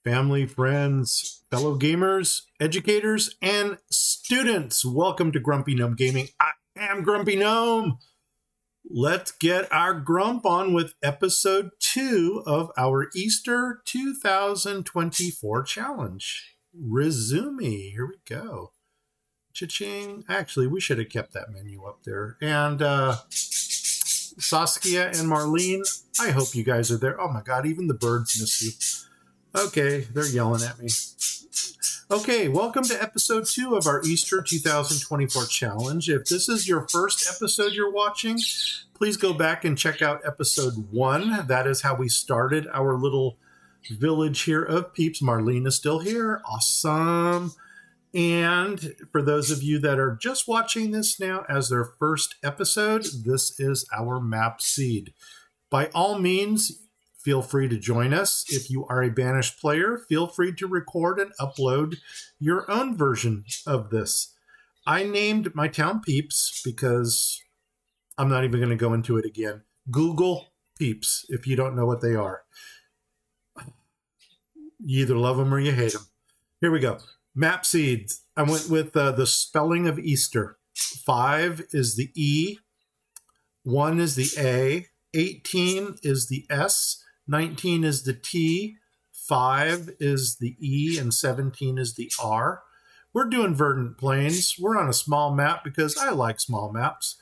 family, friends, fellow gamers, educators, and students. Welcome to Grumpy Gnome Gaming. I am Grumpy Gnome. Let's get our grump on with episode 2 of our Easter 2024 challenge. Resume. Here we go. Cha-ching. Actually, we should have kept that menu up there. And Saskia and Marlene, I hope you guys are there. Oh my God, even the birds miss you. Okay, they're yelling at me. Okay, welcome to episode 2 of our Easter 2024 challenge. If this is your first episode you're watching, please go back and check out episode 1. That is how we started our little village here of Peeps. Marlene is still here. Awesome. And for those of you that are just watching this now as their first episode, this is our map seed. By all means, feel free to join us. If you are a Banished player, feel free to record and upload your own version of this. I named my town Peeps because I'm not even going to go into it again. Google Peeps if you don't know what they are. You either love them or you hate them. Here we go. Map seeds. I went with the spelling of Easter. 5 is the E. 1 is the A. 18 is the S. 19 is the T. 5 is the E. And 17 is the R. We're doing Verdant Plains. We're on a small map because I like small maps.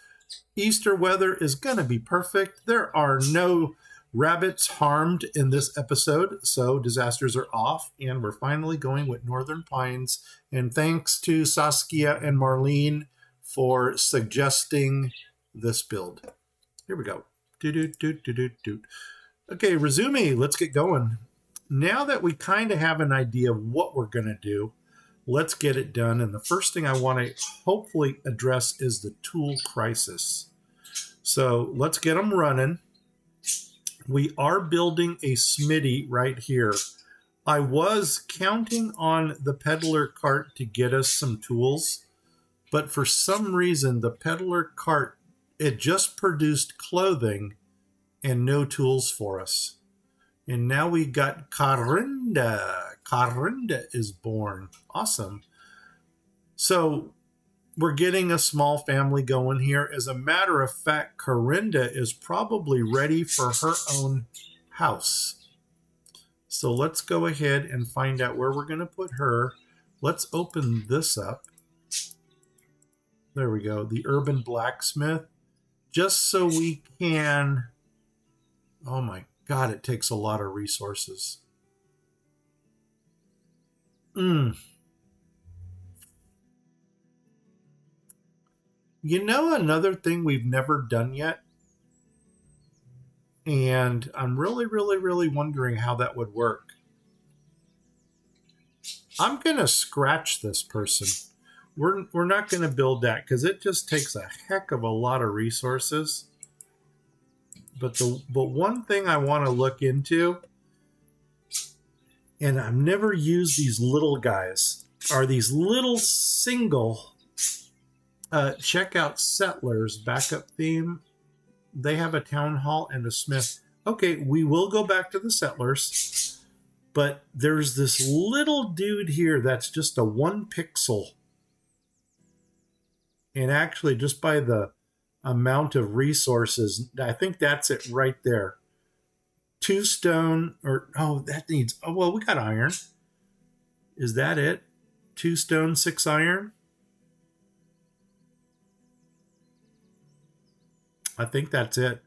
Easter weather is going to be perfect. There are no rabbits harmed in this episode, so disasters are off, and we're finally going with Northern Pines. And thanks to Saskia and Marlene for suggesting this build. Here we go. Okay, resume. Let's get going. Now that we kind of have an idea of what we're going to do, let's get it done. And the first thing I want to hopefully address is the tool crisis. So let's get them running. We are building a smithy right here. I was counting on the peddler cart to get us some tools, but for some reason the peddler cart, it just produced clothing and no tools for us. And now we got Karinda. Karinda is born. Awesome. So we're getting a small family going here. As a matter of fact, Karinda is probably ready for her own house. So let's go ahead and find out where we're going to put her. Let's open this up. There we go. The urban blacksmith. Just so we can... Oh my God, it takes a lot of resources. You know, another thing we've never done yet, and I'm really wondering how that would work. I'm going to scratch this person. We're not going to build that because it just takes a heck of a lot of resources. But one thing I want to look into, and I've never used these little guys, are these little single... check out Settlers backup theme. They have a town hall and a smith. Okay, we will go back to the Settlers, but there's this little dude here that's just a 1 pixel. And actually, just by the amount of resources, I think that's it right there. 2 stone, or, oh, that needs, oh, well, we got iron. Is that it? 2 stone, 6 iron? I think that's it.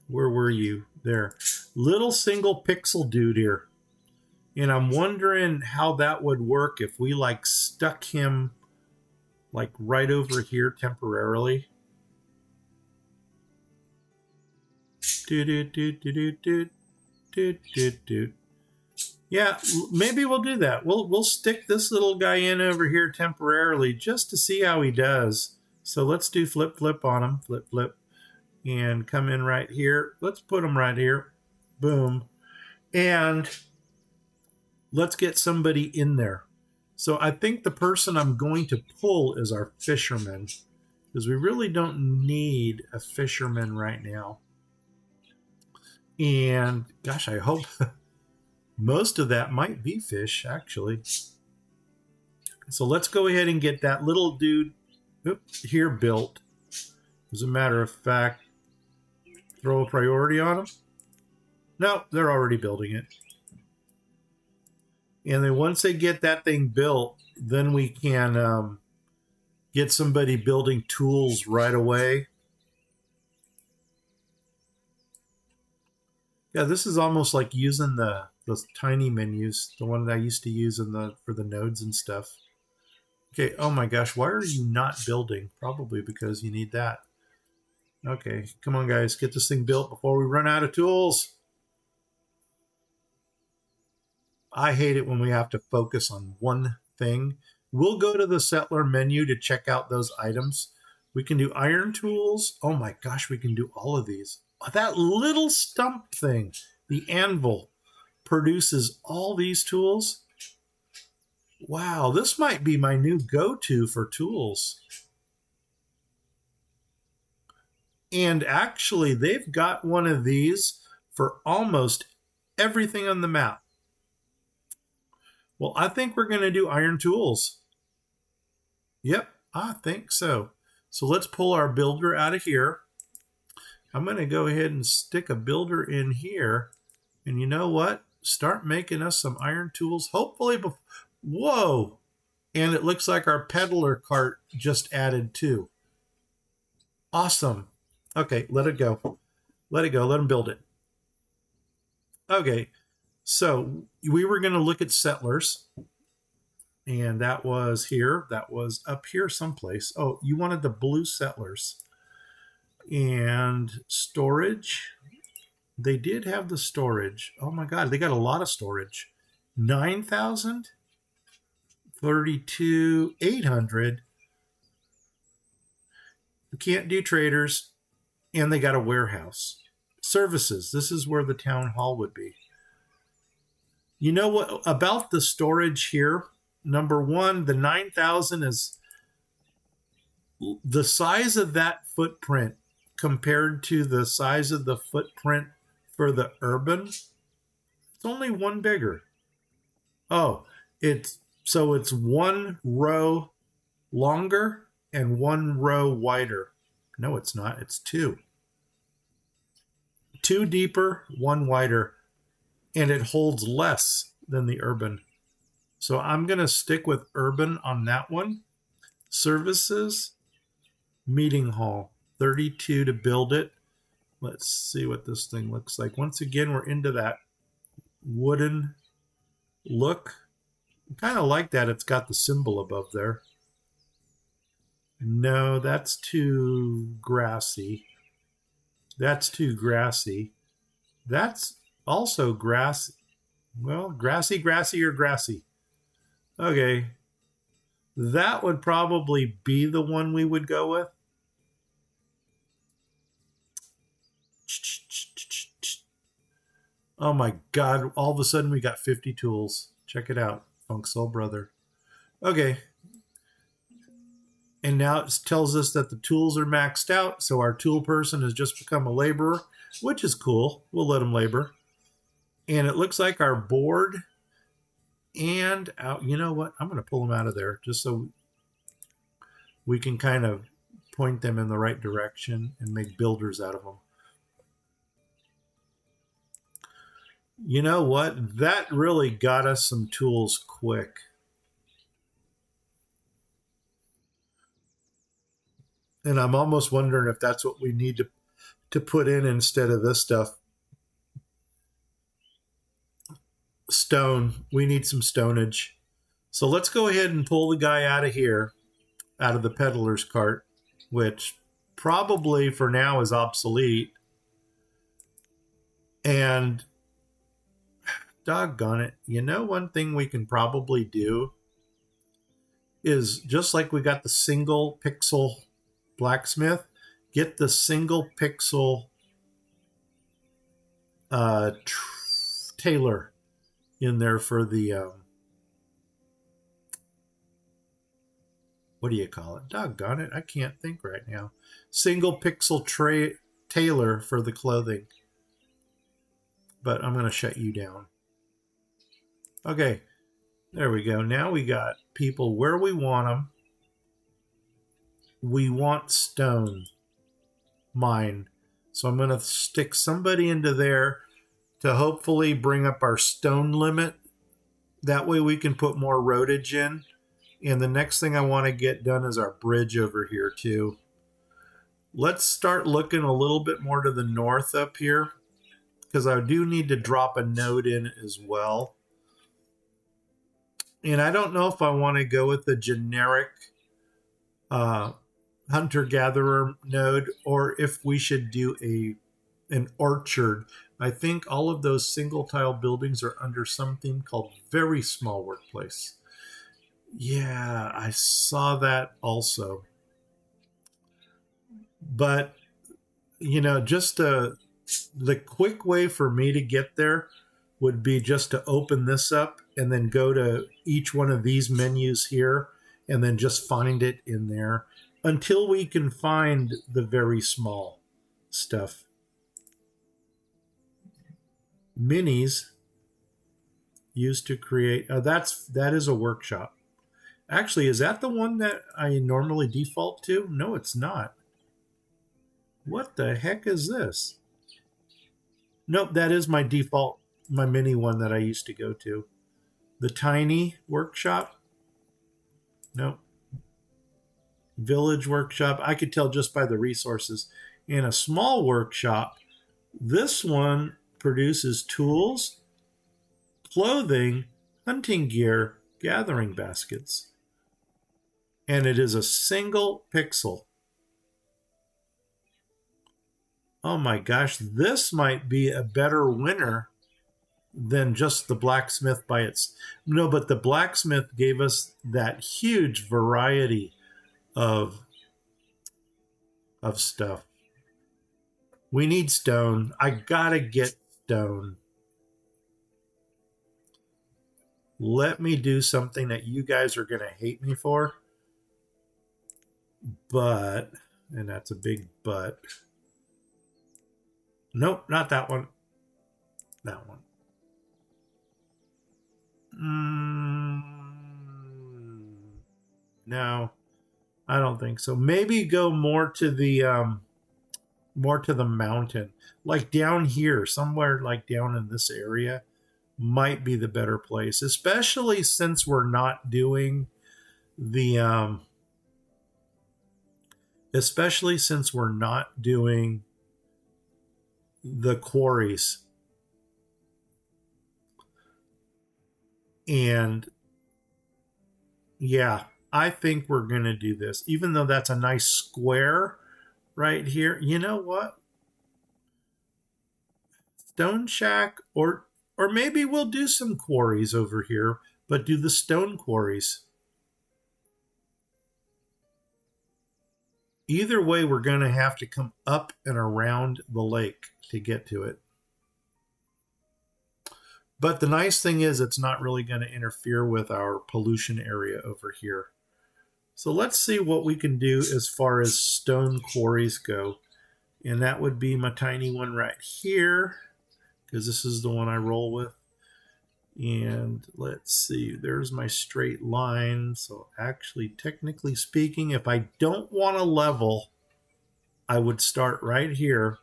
Where were you? There. Little single pixel dude here. And I'm wondering how that would work if we like stuck him like right over here temporarily. Yeah, maybe we'll do that. We'll stick this little guy in over here temporarily just to see how he does. So let's do flip on him, flip, and come in right here. Let's put him right here. Boom. And let's get somebody in there. So I think the person I'm going to pull is our fisherman, because we really don't need a fisherman right now. And gosh, I hope most of that might be fish, actually. So let's go ahead and get that little dude here built. As a matter of fact, throw a priority on them. No, they're already building it. And then once they get that thing built, then we can get somebody building tools right away. Yeah, this is almost like using those tiny menus, the one that I used to use for the nodes and stuff. Okay, oh my gosh, why are you not building? Probably because you need that. Okay, come on guys, get this thing built before we run out of tools. I hate it when we have to focus on one thing. We'll go to the settler menu to check out those items. We can do iron tools. Oh my gosh, we can do all of these. That little stump thing, the anvil, produces all these tools. Wow, this might be my new go-to for tools. And actually, they've got one of these for almost everything on the map. Well, I think we're going to do iron tools. Yep, I think so. So let's pull our builder out of here. I'm going to go ahead and stick a builder in here. And you know what? Start making us some iron tools. Hopefully, whoa! And it looks like our peddler cart just added too. Awesome. Okay, let it go. Let it go. Let them build it. Okay, so we were going to look at settlers. And that was here. That was up here someplace. Oh, you wanted the blue settlers. And storage. They did have the storage. Oh my God, they got a lot of storage. 9,000? 32, 800. We can't do traders. And they got a warehouse. Services. This is where the town hall would be. You know what about the storage here? Number one, the 9,000 is the size of that footprint compared to the size of the footprint for the urban. It's only one bigger. Oh, it's one row longer and one row wider. No, it's not. It's two. Two deeper, one wider, and it holds less than the urban. So I'm going to stick with urban on that one. Services, meeting hall, 32 to build it. Let's see what this thing looks like. Once again, we're into that wooden look. I kind of like that it's got the symbol above there. No, that's too grassy. That's too grassy. That's also grass. Well, grassy, or grassy. Okay. That would probably be the one we would go with. Oh my God, all of a sudden we got 50 tools. Check it out, Funk Soul Brother. Okay. And now it tells us that the tools are maxed out, so our tool person has just become a laborer, which is cool. We'll let him labor. And it looks like our board and out. You know what? I'm going to pull them out of there just so we can kind of point them in the right direction and make builders out of them. You know what? That really got us some tools quick. And I'm almost wondering if that's what we need to put in instead of this stuff. Stone. We need some stonage. So let's go ahead and pull the guy out of here, out of the peddler's cart, which probably for now is obsolete. And doggone it, you know, one thing we can probably do is just like we got the single pixel blacksmith, get the single pixel tailor in there for the what do you call it? Doggone it, I can't think right now. Single pixel tailor for the clothing. but I'm going to shut you down. Okay, there we go. Now we got people where we want them. We want stone mine. So I'm going to stick somebody into there to hopefully bring up our stone limit. That way we can put more roadage in. And the next thing I want to get done is our bridge over here too. Let's start looking a little bit more to the north up here, because I do need to drop a node in as well. And I don't know if I want to go with the generic hunter-gatherer node, or if we should do an orchard. I think all of those single tile buildings are under something called very small workplace. Yeah, I saw that also. But, you know, just the quick way for me to get there would be just to open this up and then go to each one of these menus here and then just find it in there until we can find the very small stuff. Minis used to create, that is a workshop. Actually, is that the one that I normally default to? No, it's not. What the heck is this? Nope, that is my default, my mini one that I used to go to. The tiny workshop? Nope. Village workshop, I could tell just by the resources. And a small workshop, this one produces tools, clothing, hunting gear, gathering baskets. And it is a single pixel. Oh my gosh, this might be a better winner than just the blacksmith by its. No, but the blacksmith gave us that huge variety of stuff. We need stone. I gotta get stone. Let me do something that you guys are gonna hate me for. But, and that's a big but. Nope, not that one. That one. No, I don't think so. Maybe go more to the mountain, like down here, somewhere like down in this area, might be the better place, especially since we're not doing the quarries. And yeah, I think we're going to do this, even though that's a nice square right here. You know what? Stone shack, or maybe we'll do some quarries over here, but do the stone quarries. Either way, we're going to have to come up and around the lake to get to it. But the nice thing is it's not really going to interfere with our pollution area over here. So let's see what we can do as far as stone quarries go. And that would be my tiny one right here, because this is the one I roll with. And let's see, there's my straight line. So actually, technically speaking, if I don't want to level, I would start right here.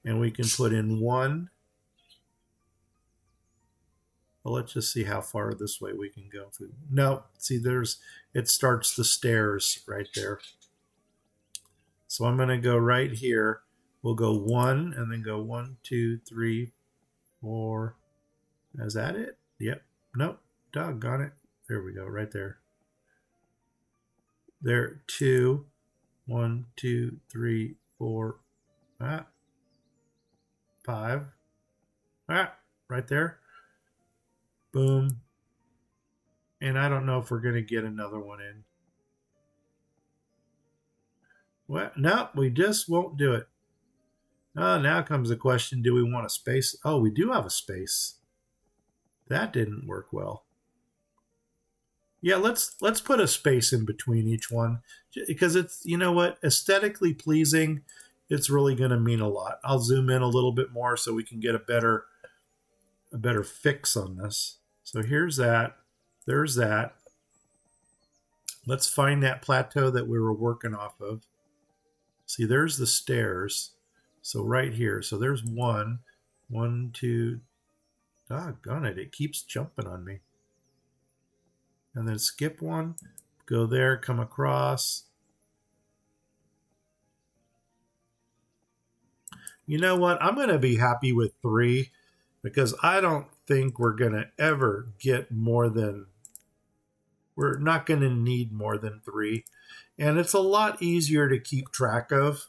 And we can put in one. Well, let's just see how far this way we can go. No, see, it starts the stairs right there. So I'm going to go right here. We'll go 1 and then go 1, 2, 3, 4. Is that it? Yep. Nope. Doggone it. There we go. Right there. There. 2. 1, 2, 3, 4. 5. Right there. Boom. And I don't know if we're going to get another one in. What? No, we just won't do it. Now comes the question, do we want a space? Oh, we do have a space. That didn't work well. Yeah, let's put a space in between each one, because it's, you know what, aesthetically pleasing. it's really going to mean a lot. I'll zoom in a little bit more so we can get a better fix on this. So here's that. There's that. Let's find that plateau that we were working off of. See, there's the stairs. So right here. So there's one, two. Doggone it. It keeps jumping on me. And then skip one. Go there, come across. You know what? I'm going to be happy with 3 because I don't think we're going to ever get more than, we're not going to need more than 3. And it's a lot easier to keep track of.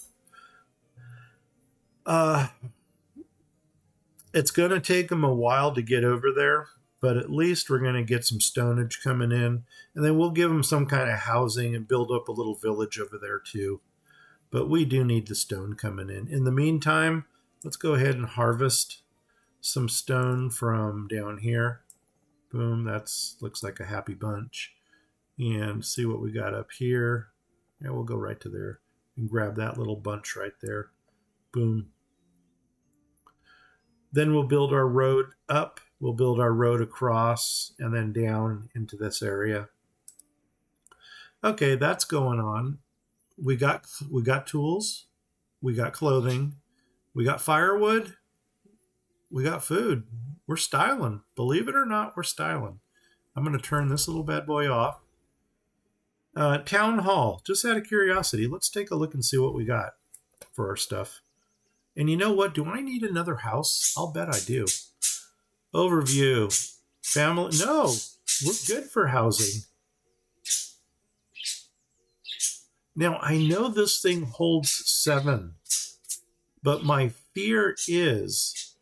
It's going to take them a while to get over there, but at least we're going to get some stonage coming in. And then we'll give them some kind of housing and build up a little village over there too. But we do need the stone coming in. In the meantime, let's go ahead and harvest some stone from down here. Boom, that's looks like a happy bunch. And see what we got up here. Yeah, we'll go right to there and grab that little bunch right there. Boom. Then we'll build our road up. We'll build our road across and then down into this area. Okay, that's going on. We got tools, we got clothing, we got firewood, we got food. We're styling. Believe it or not, we're styling. I'm going to turn this little bad boy off. Town hall. Just out of curiosity, let's take a look and see what we got for our stuff. And you know what? Do I need another house? I'll bet I do. Overview. Family. No, we're good for housing. Now, I know this thing holds 7, but my fear is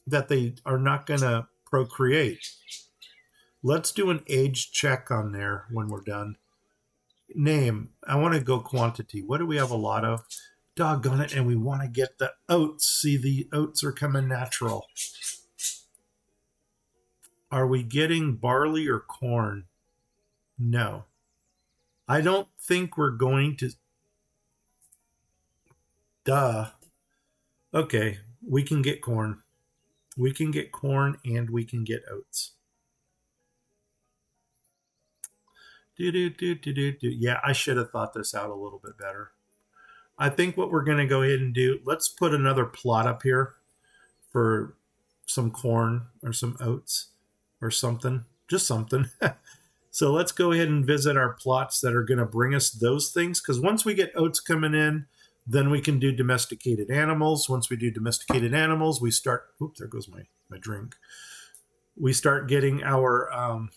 that they are not going to procreate. Let's do an age check on there when we're done. Name. I want to go quantity. What do we have a lot of? Doggone it, and we want to get the oats. See, the oats are coming natural. Are we getting barley or corn? No. I don't think we're going to. Duh. Okay, we can get corn. We can get corn and we can get oats. Yeah, I should have thought this out a little bit better. I think what we're going to go ahead and do, let's put another plot up here for some corn or some oats or something. Just something. So let's go ahead and visit our plots that are going to bring us those things. Because once we get oats coming in, then we can do domesticated animals. Once we do domesticated animals, we start... Oops, there goes my drink. We start getting our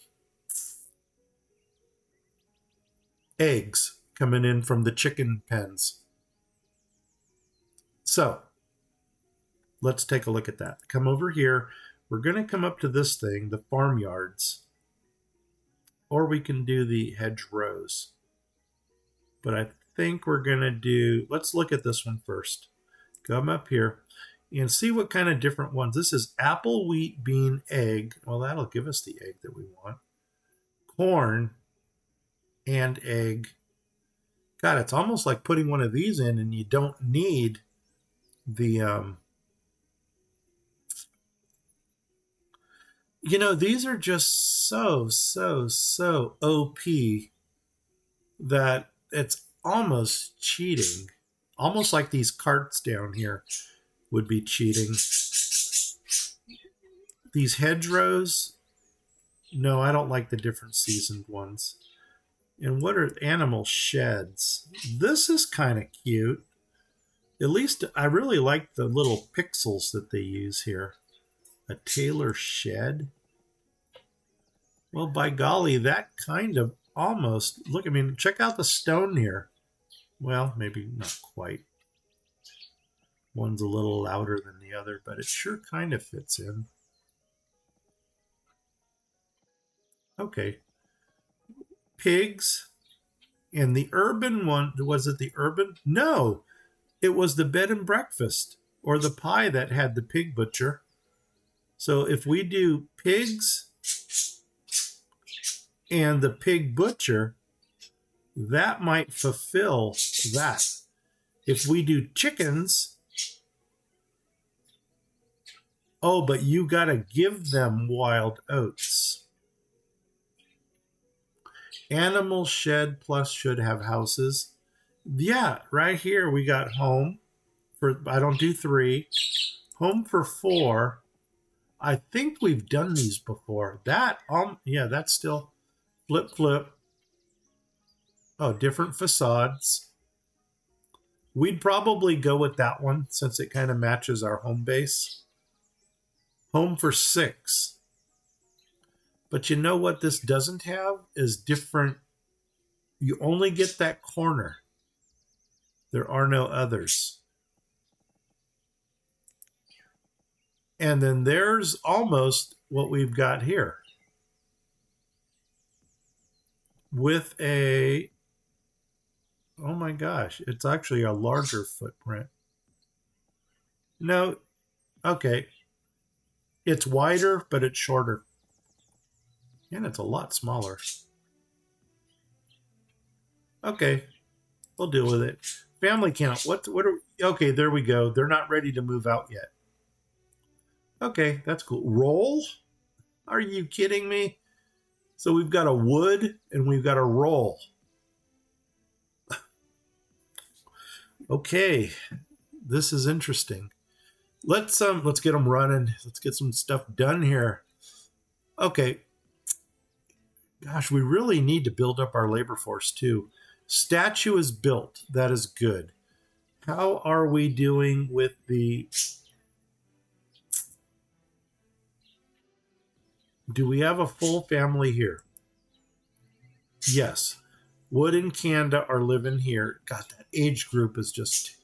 eggs coming in from the chicken pens. So let's take a look at that. Come over here. We're going to come up to this thing, the farmyards. Or we can do the hedgerows. But I think we're going to do... Let's look at this one first. Come up here and see what kind of different ones. This is apple, wheat, bean, egg. Well, that'll give us the egg that we want. Corn and egg. God, it's almost like putting one of these in and you don't need the... You know, these are just so OP that it's almost cheating. Almost like these carts down here would be cheating. These hedgerows, no, I don't like the different seasoned ones. And what are animal sheds? This is kind of cute. At least I really like the little pixels that they use here. A tailor shed? Well, by golly, that kind of almost... Look, I mean, check out the stone here. Well, maybe not quite. One's a little louder than the other, but it sure kind of fits in. Okay. Pigs. And the urban one, was it the urban? No, it was the bed and breakfast or the pie that had the pig butcher. So if we do pigs and the pig butcher, that might fulfill that. If we do chickens, oh, but you got to give them wild oats. Animal shed plus should have houses. Yeah, right here we got home for, I don't do 3. Home for 4. I think we've done these before. That, yeah, that's still flip, flip. Oh, different facades. We'd probably go with that one since it kind of matches our home base. Home for 6. But you know what this doesn't have is different. You only get that corner. There are no others. And then there's almost what we've got here. With a, oh my gosh, it's actually a larger footprint. No, okay. It's wider, but it's shorter. And it's a lot smaller. Okay, we'll deal with it. Family count. What are, okay, there we go. They're not ready to move out yet. Okay, that's cool. Roll? Are you kidding me? So we've got a wood and we've got a roll. Okay, this is interesting. Let's get them running. Let's get some stuff done here. Okay. Gosh, we really need to build up our labor force too. Statue is built. That is good. How are we doing with the... Do we have a full family here? Yes. Wood and Kanda are living here. God, that age group is just...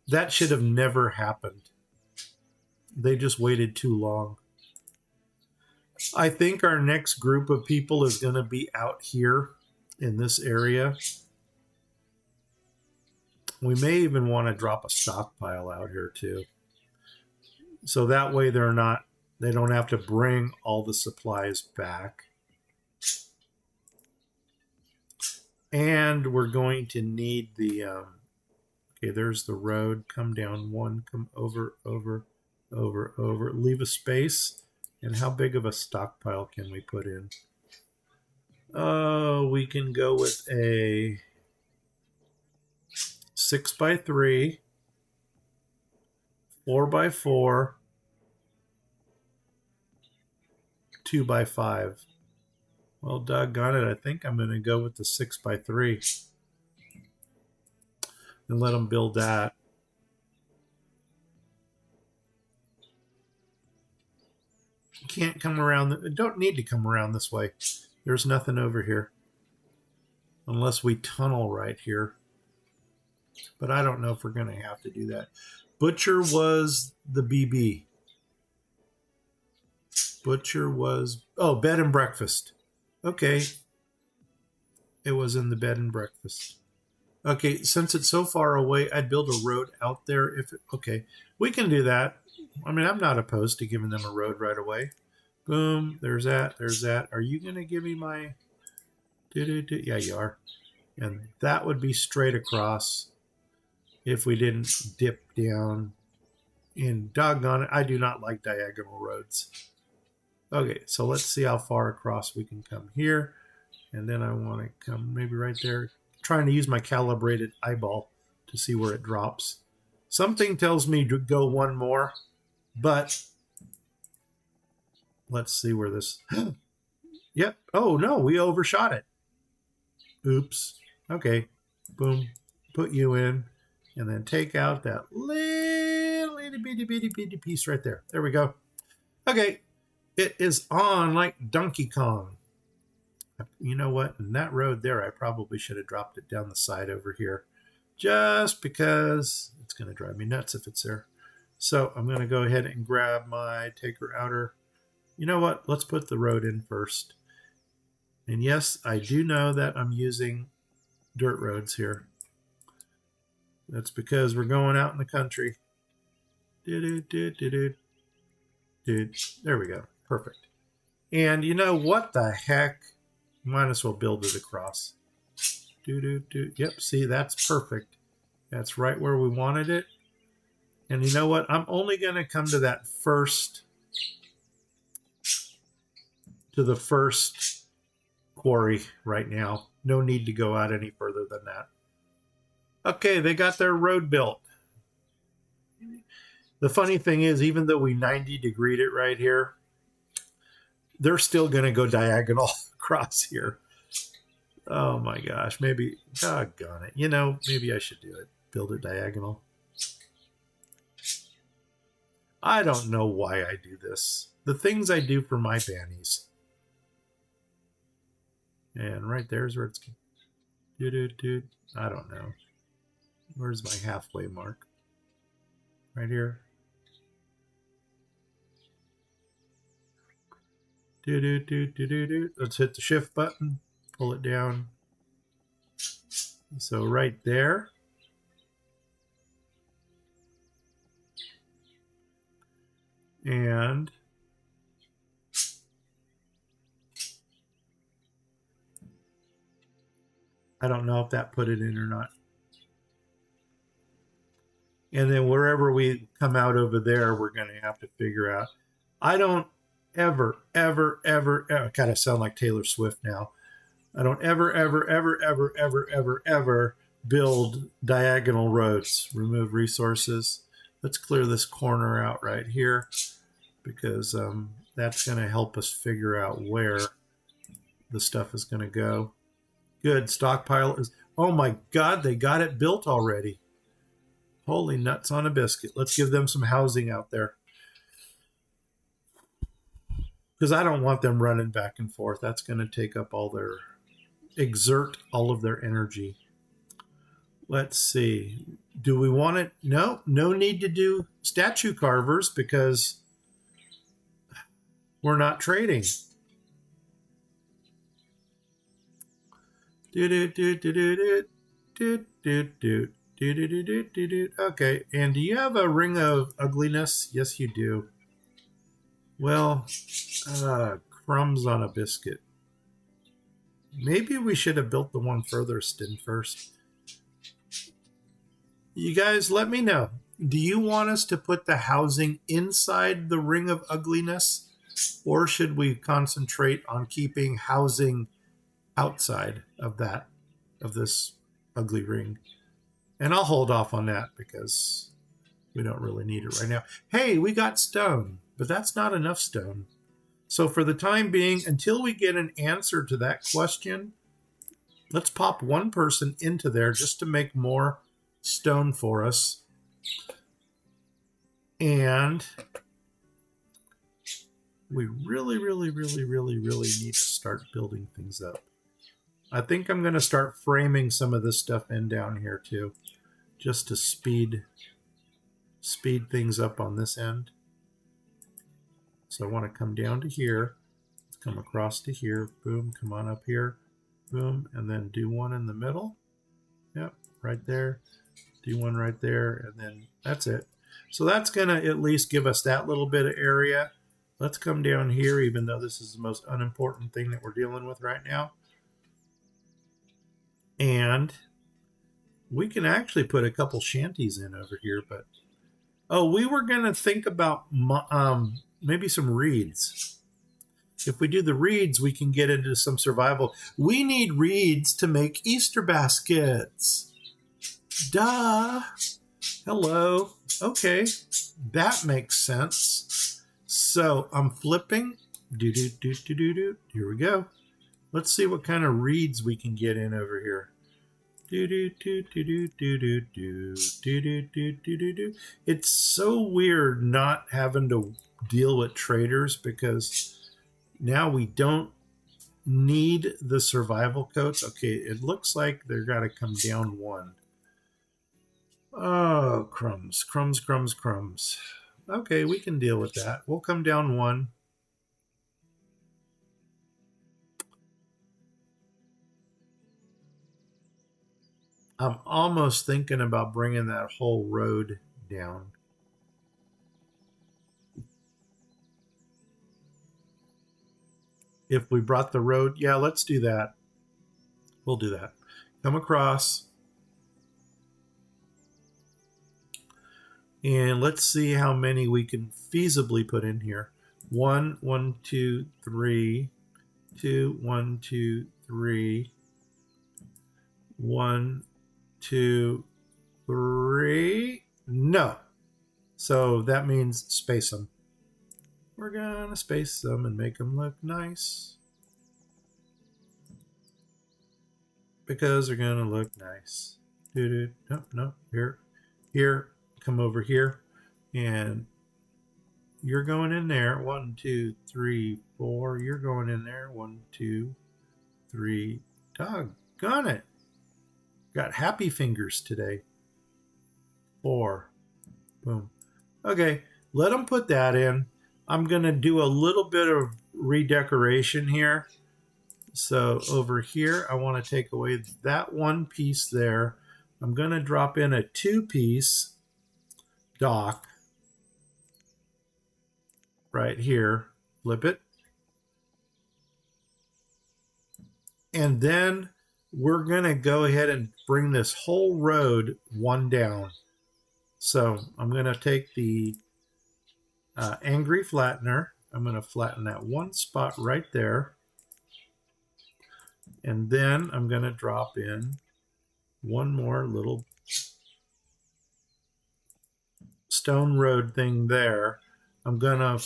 That should have never happened. They just waited too long. I think our next group of people is going to be out here in this area. We may even want to drop a stockpile out here too. So that way they don't have to bring all the supplies back. And we're going to need the, okay, there's the road. Come down 1, come over, leave a space. And how big of a stockpile can we put in? Oh, we can go with a 6x3, 4x4, 2x5. Well, doggone it, I think I'm going to go with the 6x3 and let them build that. Can't come around. Don't need to come around this way. There's nothing over here. Unless we tunnel right here. But I don't know if we're going to have to do that. Butcher was the BB. Butcher was... Oh, bed and breakfast. Okay. It was in the bed and breakfast. Okay, since it's so far away, I'd build a road out there. Okay, we can do that. I mean, I'm not opposed to giving them a road right away. Boom, there's that, there's that. Are you going to give me my... Yeah, you are. And that would be straight across if we didn't dip down. And doggone it, I do not like diagonal roads. Okay, so let's see how far across we can come here. And then I want to come maybe right there. Trying to use my calibrated eyeball to see where it drops. Something tells me to go one more, but let's see where this... Yep. Oh, no, we overshot it. Oops. Okay. Boom. Put you in. And then take out that little bitty piece right there. There we go. Okay. It is on like Donkey Kong. You know what? In that road there, I probably should have dropped it down the side over here. Just because it's going to drive me nuts if it's there. So I'm going to go ahead and grab my taker outer. You know what? Let's put the road in first. And yes, I do know that I'm using dirt roads here. That's because we're going out in the country. There we go. Perfect. And you know what the heck? Might as well build it across. Yep, see, that's perfect. That's right where we wanted it. And you know what? I'm only going to come to that to the first quarry right now. No need to go out any further than that. Okay, they got their road built. The funny thing is, even though we 90-degreed it right here, they're still going to go diagonal across here. Oh my gosh, maybe, doggone it. You know, maybe I should do it. Build it diagonal. I don't know why I do this. The things I do for my bannies. And right there's where it's... I don't know. Where's my halfway mark? Right here. Let's hit the shift button. Pull it down. So right there. And I don't know if that put it in or not. And then wherever we come out over there, we're going to have to figure out. I don't ever, I kind of sound like Taylor Swift now. I don't ever build diagonal roads. Remove resources. Let's clear this corner out right here because that's going to help us figure out where the stuff is going to go. Good. Stockpile is... Oh my God, they got it built already. Holy nuts on a biscuit. Let's give them some housing out there. Because I don't want them running back and forth. That's going to take up exert all of their energy. Let's see. Do we want it? No need to do statue carvers because we're not trading. Okay, and do you have a ring of ugliness? Yes, you do. Well, crumbs on a biscuit. Maybe we should have built the one furthest in first. You guys, let me know. Do you want us to put the housing inside the ring of ugliness? Or should we concentrate on keeping housing outside of this ugly ring? And I'll hold off on that because we don't really need it right now. Hey, we got stone, but that's not enough stone. So for the time being, until we get an answer to that question, let's pop one person into there just to make more stone for us. And we really need to start building things up. I think I'm going to start framing some of this stuff in down here too, just to speed things up on this end. So I want to come down to here, come across to here, boom, come on up here, boom, and then do one in the middle. Yep, right there. Do one right there, and then that's it. So that's going to at least give us that little bit of area. Let's come down here, even though this is the most unimportant thing that we're dealing with right now. And we can actually put a couple shanties in over here, but we were going to think about maybe some reeds. If we do the reeds, we can get into some survival. We need reeds to make Easter baskets. Duh. Hello. Okay. That makes sense. So I'm flipping. Here we go. Let's see what kind of reeds we can get in over here. It's so weird not having to deal with traders because now we don't need the survival coats. Okay, it looks like they're got to come down one. Oh, crumbs. Okay, we can deal with that. We'll come down one. I'm almost thinking about bringing that whole road down. If we brought the road, yeah, let's do that. We'll do that. Come across. And let's see how many we can feasibly put in here. 1, 1, 2, 3, 2, 1, 2, 3, 1, 2, 3. No. So that means space them. We're going to space them and make them look nice. Because they're going to look nice. No, no, here, come over here. And you're going in there. 1, 2, 3, 4. You're going in there. 1, 2, 3. Doggone it. Got happy fingers today. 4. Boom. Okay, let them put that in. I'm going to do a little bit of redecoration here. So over here, I want to take away that one piece there. I'm going to drop in a 2-piece dock right here. Flip it. And then we're going to go ahead and bring this whole road one down. So I'm going to take the angry flattener. I'm going to flatten that one spot right there. And then I'm going to drop in one more little stone road thing there. I'm going to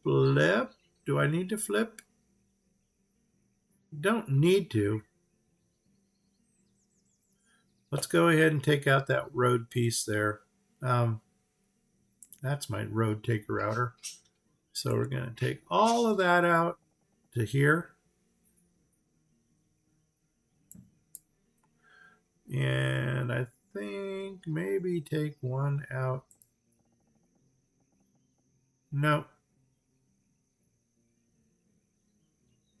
flip. Do I need to flip? Don't need to. Let's go ahead and take out that road piece there. That's my road taker outer. So we're going to take all of that out to here. And I think maybe take one out. No.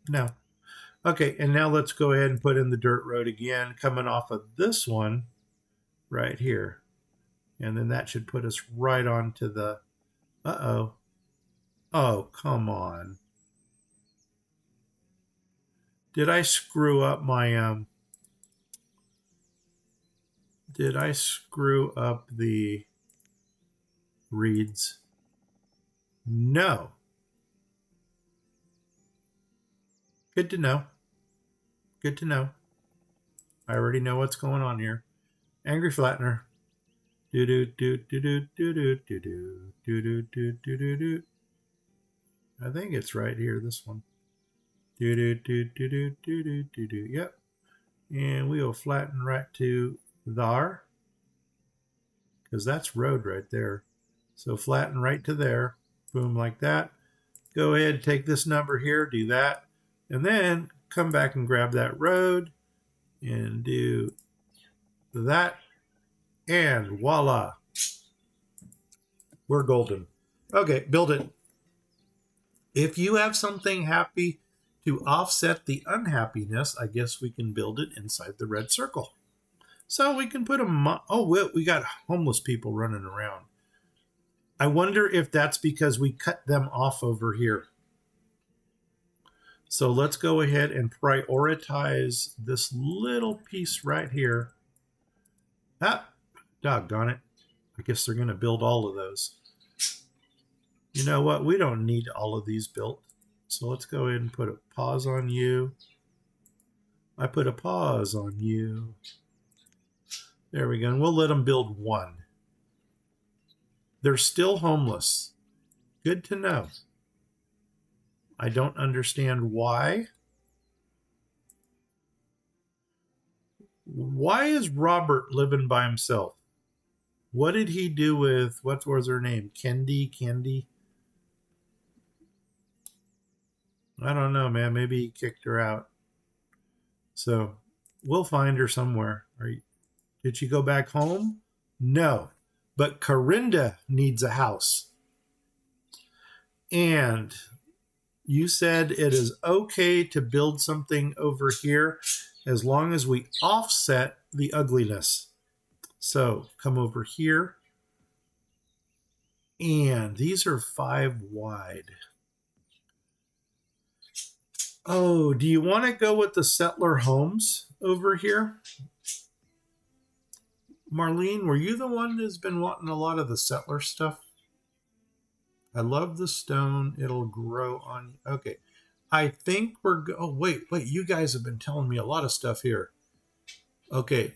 No. Okay, and now let's go ahead and put in the dirt road again, coming off of this one right here. And then that should put us right onto the, uh-oh. Oh, come on. Did I screw up my, did I screw up the reeds? No. Good to know. Good to know. I already know what's going on here. Angry flattener. Do do do do do do do do do do do do do do. I think it's right here. This one. Do do do do do do do do do. Yep. And we will flatten right to there, because that's road right there. So flatten right to there. Boom, like that. Go ahead, take this number here, do that, and then come back and grab that road and do that, and voila, we're golden. Okay, build it. If you have something happy to offset the unhappiness, I guess we can build it inside the red circle. So we can put a, oh, we got homeless people running around. I wonder if that's because we cut them off over here. So let's go ahead and prioritize this little piece right here. Ah, doggone it. I guess they're going to build all of those. You know what? We don't need all of these built. So let's go ahead and put a pause on you. I put a pause on you. There we go. And we'll let them build one. They're still homeless. Good to know. I don't understand why. Why is Robert living by himself? What did he do with, what was her name? Candy? I don't know, man. Maybe he kicked her out. So we'll find her somewhere. Did she go back home? No. But Corinda needs a house. And you said it is okay to build something over here as long as we offset the ugliness. So come over here. And these are 5 wide. Oh, do you want to go with the settler homes over here? Marlene, were you the one who's been wanting a lot of the settler stuff? I love the stone. It'll grow on you. Okay. I think oh, wait. You guys have been telling me a lot of stuff here. Okay.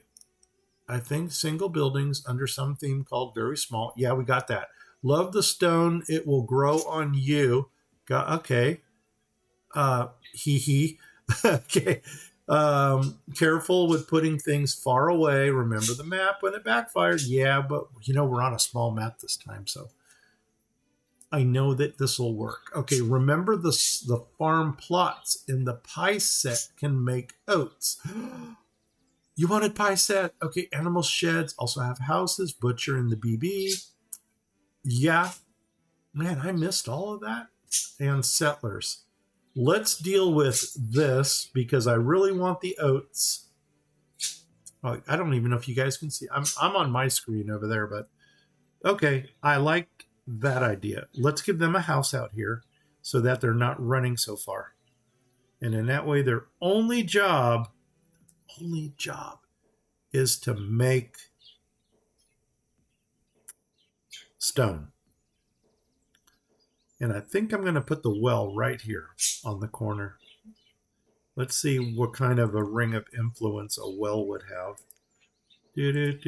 I think single buildings under some theme called very small. Yeah, we got that. Love the stone. It will grow on you. Okay. Hee hee. Okay. Careful with putting things far away. Remember the map when it backfired. Yeah, but we're on a small map this time, so I know that this will work. Okay, remember the farm plots in the pie set can make oats. You wanted pie set? Okay, animal sheds also have houses, butcher in the BB. Yeah, man, I missed all of that. And settlers. Let's deal with this because I really want the oats. Oh, I don't even know if you guys can see. I'm on my screen over there, but okay, I like that idea. Let's give them a house out here so that they're not running so far. And in that way, their only job is to make stone. And I think I'm going to put the well right here on the corner. Let's see what kind of a ring of influence a well would have. It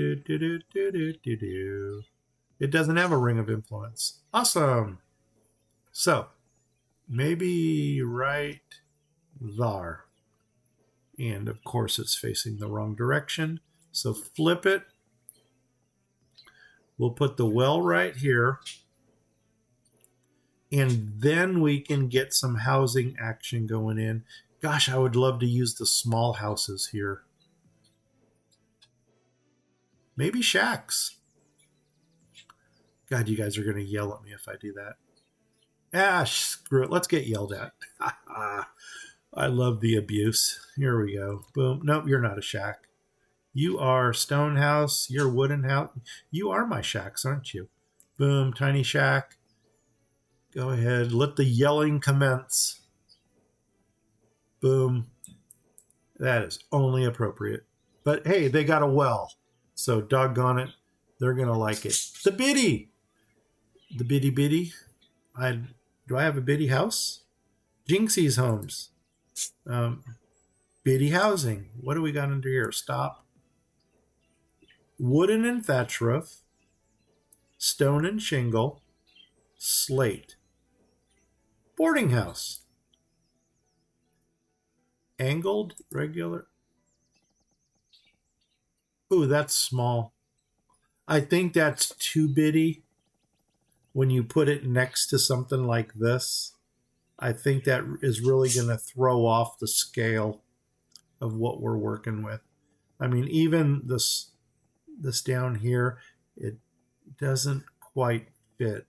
doesn't have a ring of influence. Awesome. So, maybe right there. And of course, it's facing the wrong direction. So flip it. We'll put the well right here. And then we can get some housing action going in. Gosh, I would love to use the small houses here. Maybe shacks. God, you guys are going to yell at me if I do that. Ah, screw it. Let's get yelled at. I love the abuse. Here we go. Boom. Nope, you're not a shack. You are stone house. You're wooden house. You are my shacks, aren't you? Boom. Tiny shack. Go ahead. Let the yelling commence. Boom. That is only appropriate. But hey, they got a well. So doggone it. They're going to like it. The biddy. The bitty bitty. Do I have a bitty house? Jinxie's homes. Bitty housing. What do we got under here? Stop. Wooden and thatch roof. Stone and shingle. Slate. Boarding house. Angled, regular. Ooh, that's small. I think that's too bitty when you put it next to something like this. I think that is really going to throw off the scale of what we're working with. I mean, even this down here, it doesn't quite fit.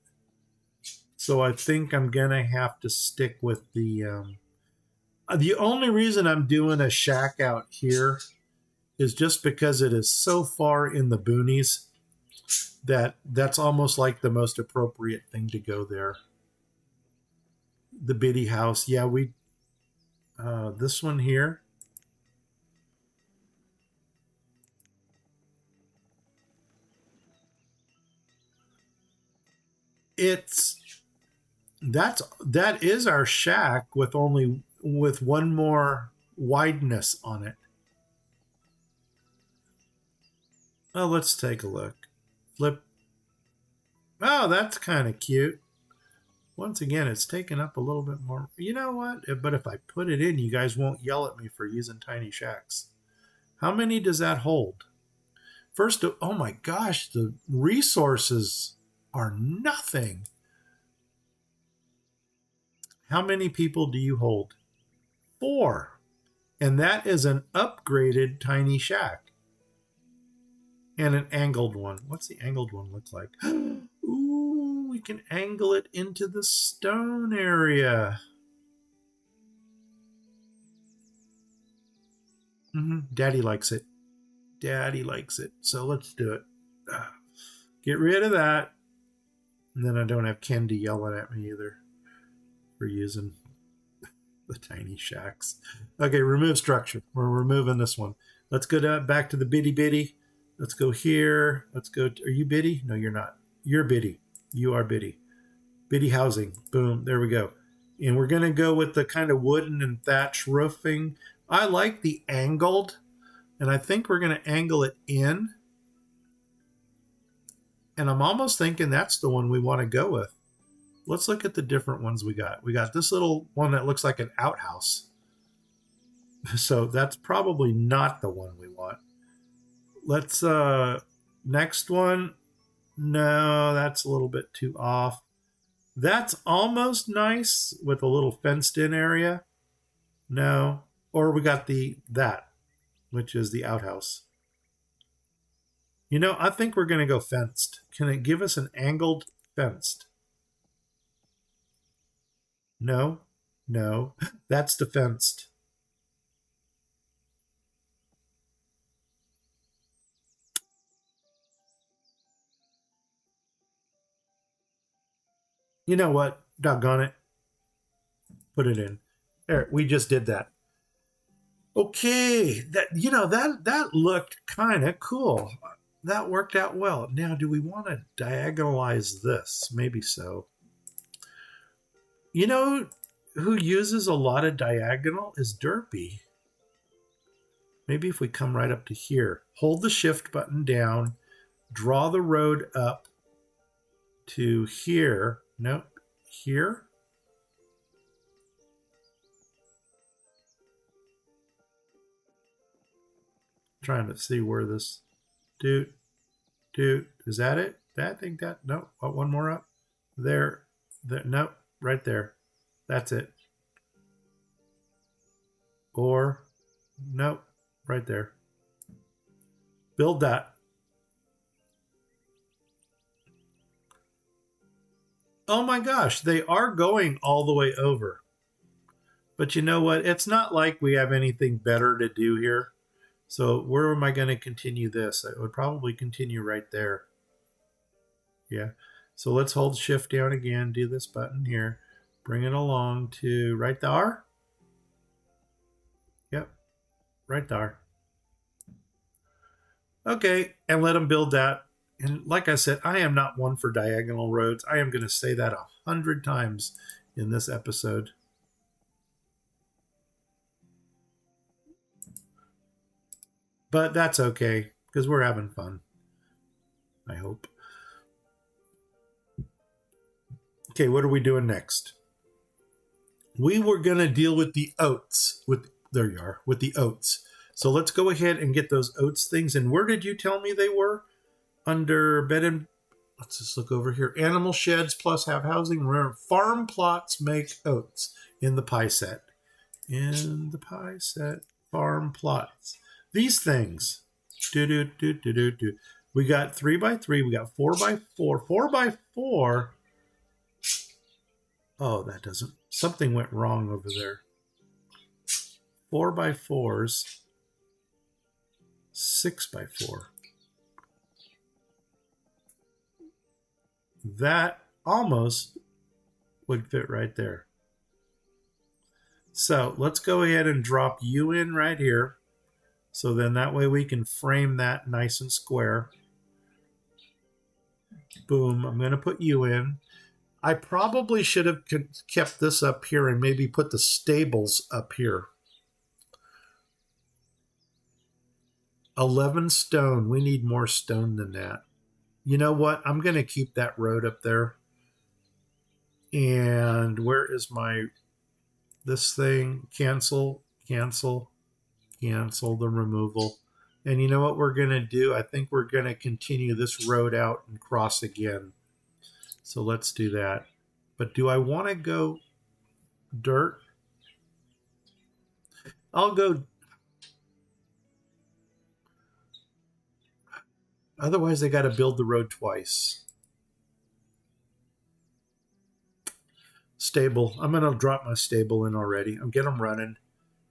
So I think I'm going to have to stick with the only reason I'm doing a shack out here is just because it is so far in the boonies that's almost like the most appropriate thing to go there. The bitty house. Yeah, this one here. That is our shack with one more wideness on it. Oh, let's take a look. Flip. Oh, that's kind of cute. Once again, it's taken up a little bit more. You know what? But if I put it in, you guys won't yell at me for using tiny shacks. How many does that hold? First, oh my gosh, the resources are nothing. How many people do you hold? 4. And that is an upgraded tiny shack. And an angled one. What's the angled one look like? Ooh, we can angle it into the stone area. Daddy likes it. Daddy likes it. So let's do it. Get rid of that. And then I don't have Kendi yelling at me either for using the tiny shacks. Okay, remove structure. We're removing this one. Let's go back to the bitty bitty. Let's go here. Let's go. Are you Biddy? No, you're not. You're Biddy. You are Biddy. Biddy housing. Boom. There we go. And we're going to go with the kind of wooden and thatch roofing. I like the angled, and I think we're going to angle it in. And I'm almost thinking that's the one we want to go with. Let's look at the different ones we got. We got this little one that looks like an outhouse. So that's probably not the one we want. Let's, next one. No, that's a little bit too off. That's almost nice with a little fenced in area. No. Or we got that, which is the outhouse. You know, I think we're going to go fenced. Can it give us an angled fenced? No. No. That's the fenced. You know what? Doggone it. Put it in. There, we just did that. Okay, that looked kind of cool. That worked out well. Now, do we want to diagonalize this? Maybe so. You know who uses a lot of diagonal is Derpy. Maybe if we come right up to here, hold the shift button down, draw the road up to here. Nope, here. Trying to see where this dude, is that it? I think that, no, one more up. There, nope, right there. That's it. Or, nope, right there. Build that. Oh my gosh, they are going all the way over. But you know what? It's not like we have anything better to do here. So where am I going to continue this? I would probably continue right there. Yeah. So let's hold shift down again, do this button here, bring it along to right there. Yep, right there. Okay, and let them build that. And like I said, I am not one for diagonal roads. I am going to say that 100 times in this episode. But that's okay, because we're having fun. I hope. Okay, what are we doing next? We were going to deal with the oats. There you are, with the oats. So let's go ahead and get those oats things. And where did you tell me they were? Under bed and... Let's just look over here. Animal sheds plus have housing. Remember, farm plots make oats in the pie set. In the pie set, farm plots. These things. Do. We got 3x3. We got 4x4. 4x4. Oh, that doesn't. Something went wrong over there. 4x4s. 6x4. That almost would fit right there. So let's go ahead and drop you in right here. So then that way we can frame that nice and square. Boom. I'm going to put you in. I probably should have kept this up here and maybe put the stables up here. 11 stone. We need more stone than that. You know what? I'm going to keep that road up there. And where is this thing? Cancel the removal. And you know what we're going to do? I think we're going to continue this road out and cross again. So let's do that. But do I want to go dirt? I'll go. Otherwise, they got to build the road twice. Stable. I'm going to drop my stable in already. I'm getting them running.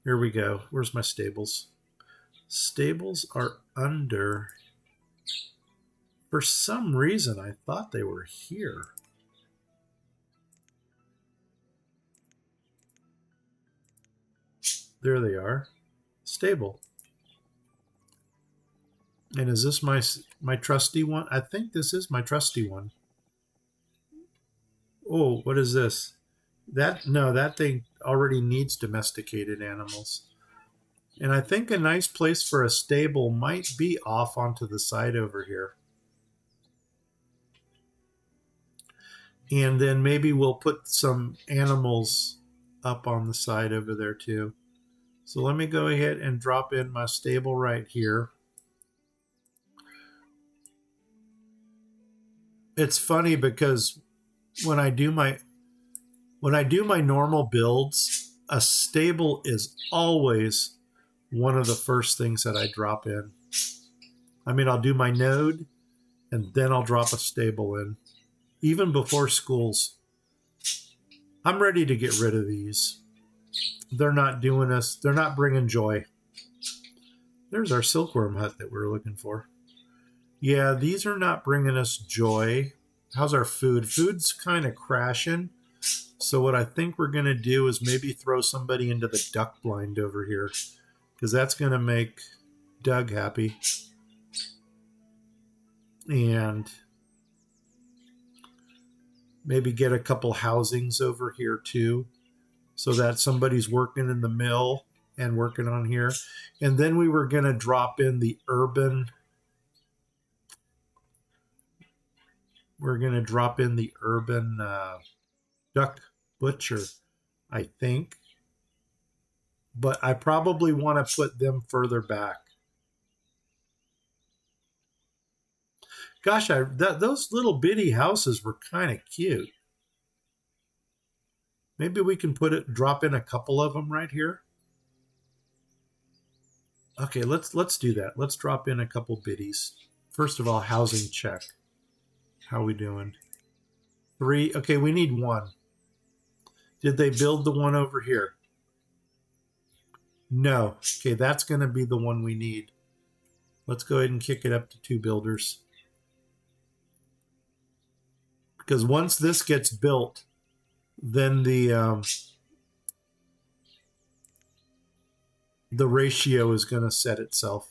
Here we go. Where's my stables? Stables are under. For some reason, I thought they were here. There they are. Stable. And is this my trusty one? I think this is my trusty one. Oh, what is this? That thing already needs domesticated animals. And I think a nice place for a stable might be off onto the side over here. And then maybe we'll put some animals up on the side over there too. So let me go ahead and drop in my stable right here. It's funny because when I do my normal builds, a stable is always one of the first things that I drop in. I mean, I'll do my node and then I'll drop a stable in. Even before schools. I'm ready to get rid of these. They're not doing us, they're not bringing joy. There's our silkworm hut that we were looking for. Yeah, these are not bringing us joy. How's our food? Food's kind of crashing. So what I think we're going to do is maybe throw somebody into the duck blind over here, because that's going to make Doug happy. And maybe get a couple housings over here too, so that somebody's working in the mill and working on here. And then we were going to drop in the urban. We're going to drop in the urban duck butcher, I think. But I probably want to put them further back. Gosh, those little bitty houses were kind of cute. Maybe we can drop in a couple of them right here. Okay, let's do that. Let's drop in a couple biddies. First of all, housing check. How are we doing? 3. Okay, we need 1. Did they build the one over here? No. Okay, that's going to be the one we need. Let's go ahead and kick it up to 2 builders. Because once this gets built, then the ratio is going to set itself.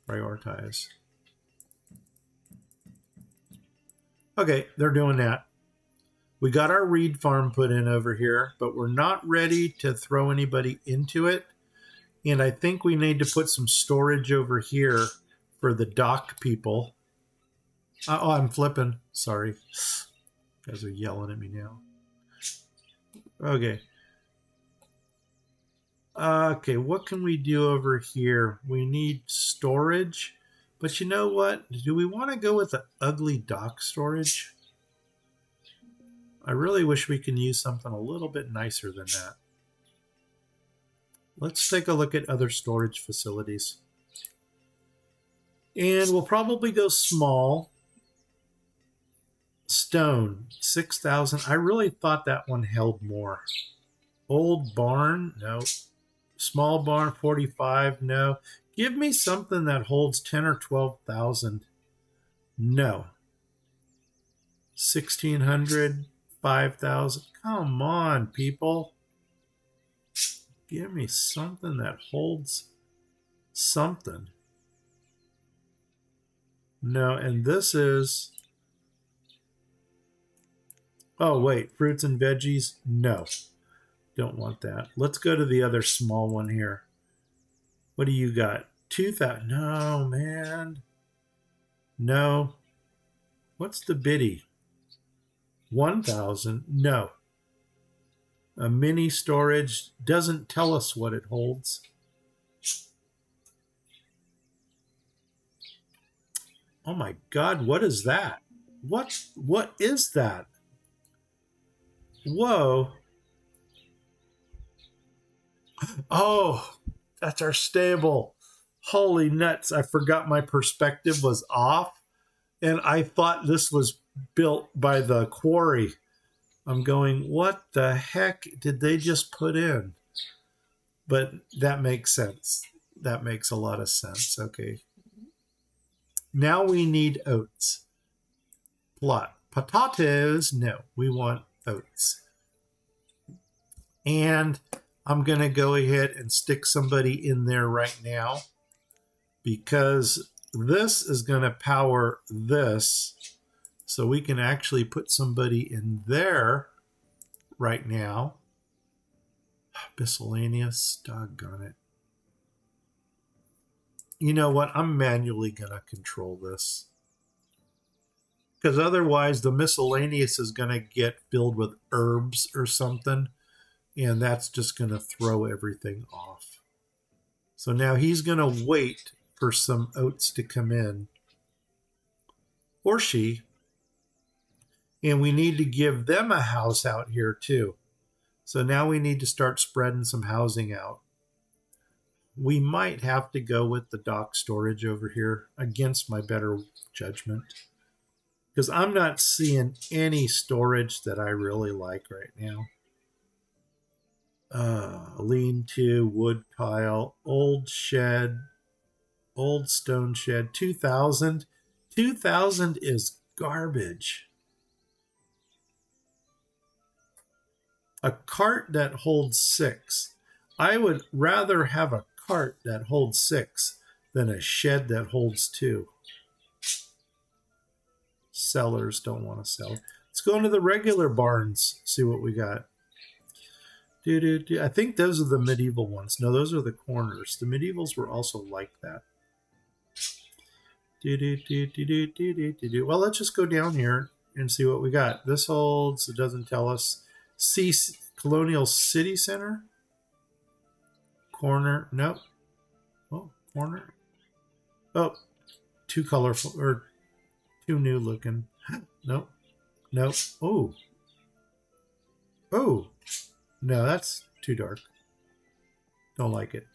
Prioritize. Okay, they're doing that. We got our reed farm put in over here, but we're not ready to throw anybody into it. And I think we need to put some storage over here for the dock people. Oh, I'm flipping. Sorry. You guys are yelling at me now. Okay. Okay, what can we do over here? We need storage. But you know what? Do we want to go with the ugly dock storage? I really wish we can use something a little bit nicer than that. Let's take a look at other storage facilities. And we'll probably go small. Stone, 6,000. I really thought that one held more. Old barn, no. Small barn, 45, no. Give me something that holds 10 or 12,000. No. 1,600, 5,000. Come on, people. Give me something that holds something. No, and this is... Oh, wait. Fruits and veggies? No. Don't want that. Let's go to the other small one here. What do you got? 2,000. No, man. No. What's the biddy? 1,000. No. A mini storage doesn't tell us what it holds. Oh my God, what is that? What is that? Whoa. Oh, that's our stable. Holy nuts. I forgot my perspective was off. And I thought this was built by the quarry. I'm going, what the heck did they just put in? But that makes sense. That makes a lot of sense. Okay. Now we need oats. Plot. Potatoes. No, we want oats. And I'm going to go ahead and stick somebody in there right now, because this is going to power this. So we can actually put somebody in there right now. Miscellaneous, doggone it. You know what? I'm manually going to control this. Because otherwise the miscellaneous is going to get filled with herbs or something. And that's just going to throw everything off. So now he's going to wait for some oats to come in. Or she. And we need to give them a house out here too. So now we need to start spreading some housing out. We might have to go with the dock storage over here against my better judgment. Because I'm not seeing any storage that I really like right now. Lean-to, wood pile, old shed, old stone shed, 2,000. 2,000 is garbage. A cart that holds 6. I would rather have a cart that holds 6 than a shed that holds 2. Sellers don't want to sell. Let's go into the regular barns, see what we got. I think those are the medieval ones. No, those are the corners. The medievals were also like that. Well, let's just go down here and see what we got. This holds, it doesn't tell us. Colonial City Center. Corner, nope. Oh, corner. Oh, too colorful, or too new looking. Nope. Nope. Oh. Oh. No, that's too dark. Don't like it.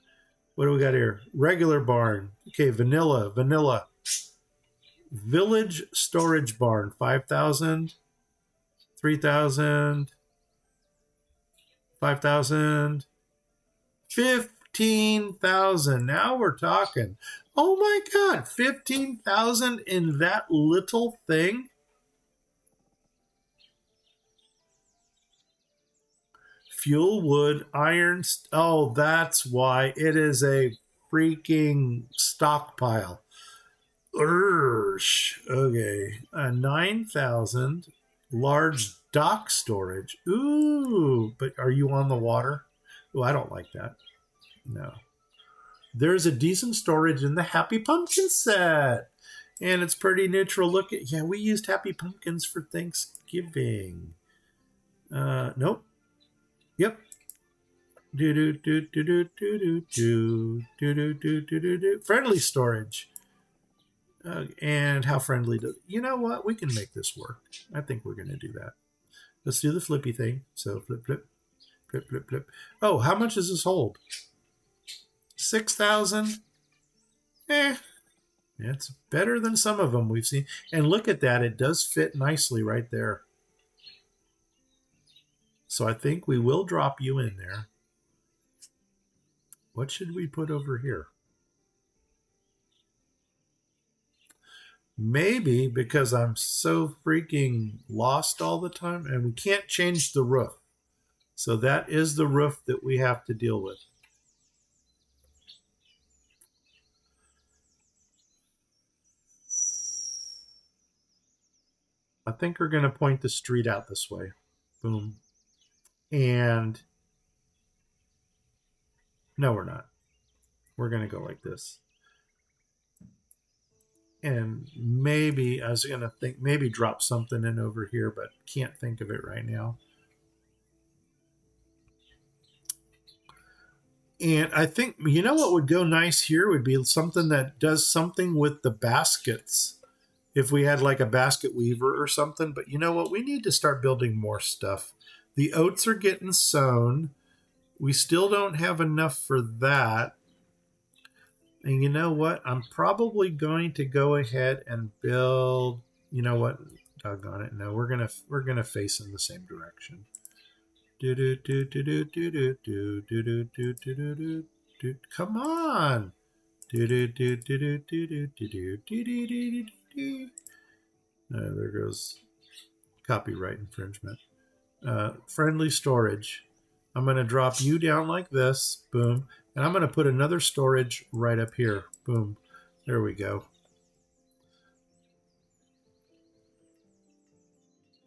What do we got here? Regular barn. Okay, vanilla. Village storage barn, 5,000, 3,000, 5,000, 15,000. Now we're talking. Oh my God, 15,000 in that little thing? Fuel, wood, iron. Oh, that's why it is a freaking stockpile. Okay, 9,000 large dock storage. Ooh, but are you on the water? Oh, I don't like that. No. There's a decent storage in the Happy Pumpkin set. And it's pretty neutral looking. Yeah, we used Happy Pumpkins for Thanksgiving. Nope. Yep. Friendly storage. And how friendly does... You know what? We can make this work. I think we're going to do that. Let's do the flippy thing. So flip, flip, flip, flip, flip. Oh, how much does this hold? 6,000? It's better than some of them we've seen. And look at that. It does fit nicely right there. So I think we will drop you in there. What should we put over here? Maybe because I'm so freaking lost all the time and we can't change the roof. So that is the roof that we have to deal with. I think we're going to point the street out this way. Boom. And no, we're not. We're going to go like this. And maybe, I was going to think, maybe drop something in over here, but can't think of it right now. And I think, you know what would go nice here would be something that does something with the baskets. If we had like a basket weaver or something. But you know what? We need to start building more stuff. The oats are getting sown. We still don't have enough for that. And you know what? I'm probably going to go ahead and build, you know what? Doggone it. No, we're gonna face in the same direction. Come on. There goes copyright infringement. Friendly storage. I'm going to drop you down like this. Boom. And I'm going to put another storage right up here. Boom. There we go.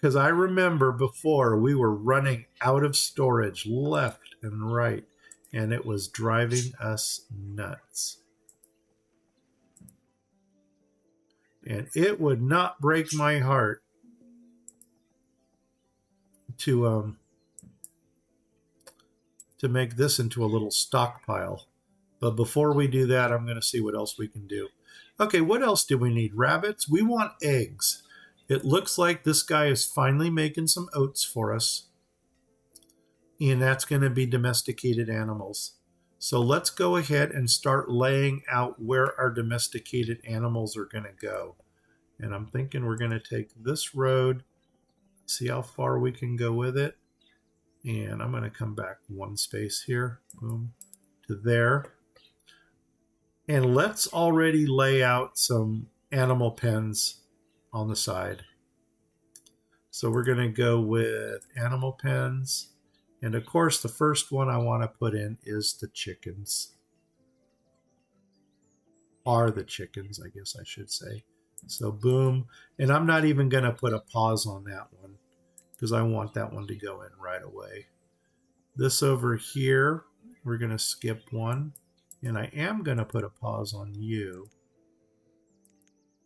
Because I remember before we were running out of storage left and right, and it was driving us nuts. And it would not break my heart to make this into a little stockpile. But before we do that, I'm going to see what else we can do. Okay, what else do we need? Rabbits? We want eggs. It looks like this guy is finally making some oats for us. And that's going to be domesticated animals. So let's go ahead and start laying out where our domesticated animals are going to go. And I'm thinking we're going to take this road, see how far we can go with it. And I'm going to come back one space here, boom, to there. And let's already lay out some animal pens on the side. So we're going to go with animal pens. And of course, the first one I want to put in is the chickens. Are the chickens, I guess I should say. So boom. And I'm not even going to put a pause on that one because I want that one to go in right away. This over here, we're going to skip one. And I am going to put a pause on you.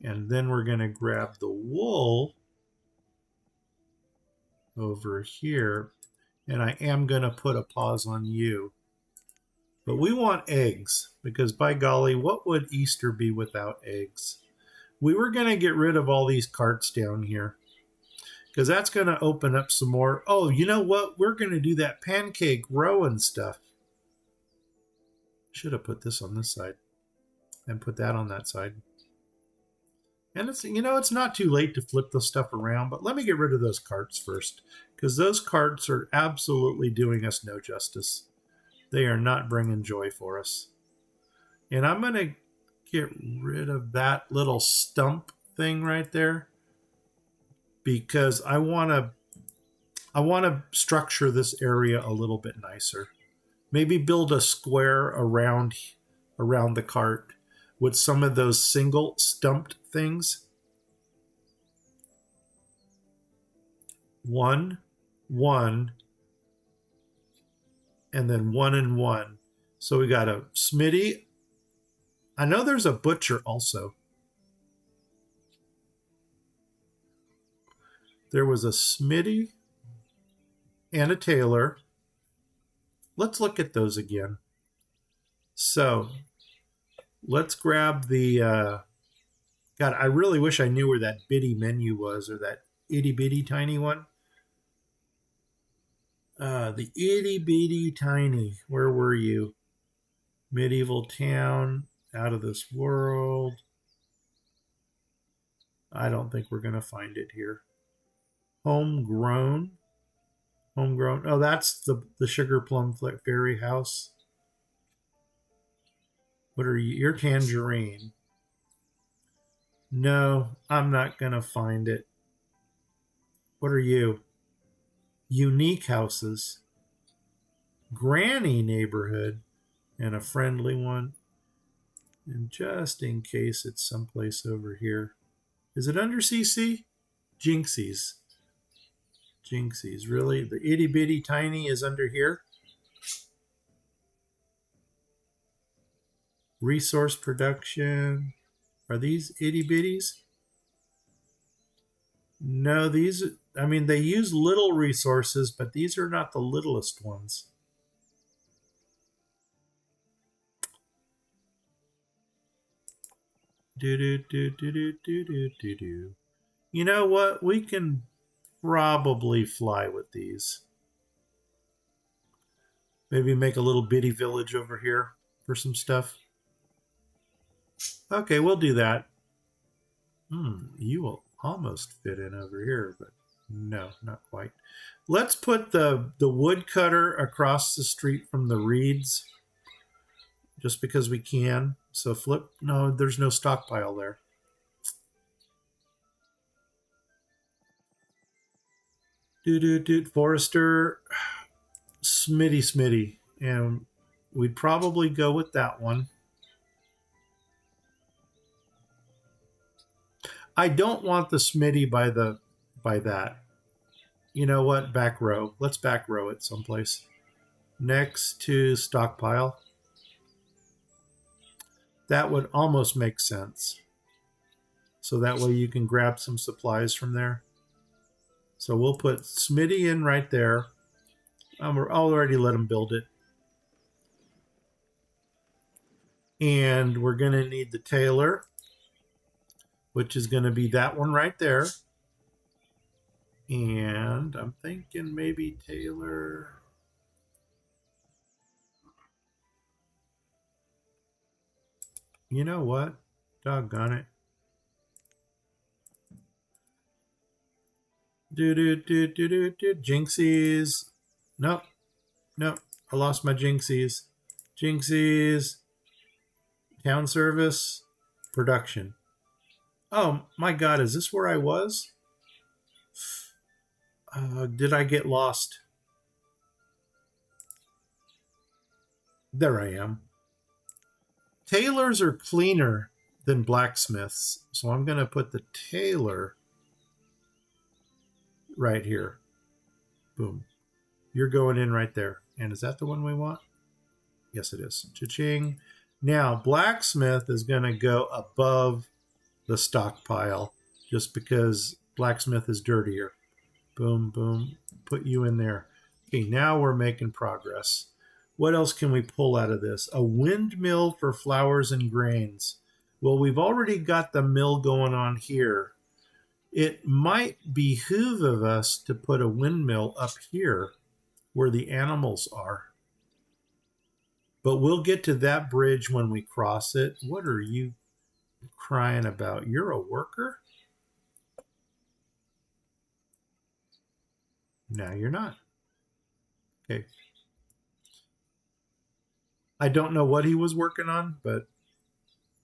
And then we're going to grab the wool over here. And I am going to put a pause on you. But we want eggs because by golly, what would Easter be without eggs? We were going to get rid of all these carts down here because that's going to open up some more. Oh, you know what? We're going to do that pancake row and stuff. Should have put this on this side and put that on that side. And it's, you know, it's not too late to flip the stuff around, but let me get rid of those carts first because those carts are absolutely doing us no justice. They are not bringing joy for us. And I'm going to get rid of that little stump thing right there because I want to structure this area a little bit nicer. Maybe build a square around the cart with some of those single stumped things. 1, 1, and then 1 and 1. So we got a Smitty. I know there's a butcher also. There was a Smitty and a tailor. Let's look at those again. So let's grab the, God, I really wish I knew where that bitty menu was or that itty bitty tiny one. The itty bitty tiny, where were you? Medieval town, out of this world. I don't think we're going to find it here. Homegrown. Homegrown. Oh, that's the Sugar Plum Fairy House. What are you? You're Tangerine. No, I'm not going to find it. What are you? Unique houses. Granny neighborhood. And a friendly one. And just in case it's someplace over here. Is it under CC? Jinxies. Jinxies. Really? The itty bitty tiny is under here? Resource production. Are these itty bitties? No, these, I mean, they use little resources, but these are not the littlest ones. Do. You know what? We can probably fly with these. Maybe make a little bitty village over here for some stuff. Okay, we'll do that. You will almost fit in over here, but no, not quite. Let's put the woodcutter across the street from the reeds, just because we can. So flip. No, there's no stockpile there. Forester, Smitty, and we'd probably go with that one. I don't want the Smitty by that. You know what? Back row. Let's back row it someplace. Next to stockpile. That would almost make sense. So that way you can grab some supplies from there. So we'll put Smitty in right there. We're already let him build it. And we're going to need the tailor, which is going to be that one right there. And I'm thinking maybe tailor. You know what? Doggone it. Jinxies. Nope. Nope. I lost my jinxies. Jinxies. Town service. Production. Oh my god, is this where I was? Did I get lost? There I am. Tailors are cleaner than blacksmiths, so I'm going to put the tailor right here. Boom. You're going in right there. And is that the one we want? Yes, it is. Cha-ching. Now, blacksmith is going to go above the stockpile just because blacksmith is dirtier. Boom, boom. Put you in there. Okay, now we're making progress. What else can we pull out of this? A windmill for flowers and grains. Well, we've already got the mill going on here. It might behoove of us to put a windmill up here where the animals are. But we'll get to that bridge when we cross it. What are you crying about? You're a worker? No, you're not. Okay. I don't know what he was working on, but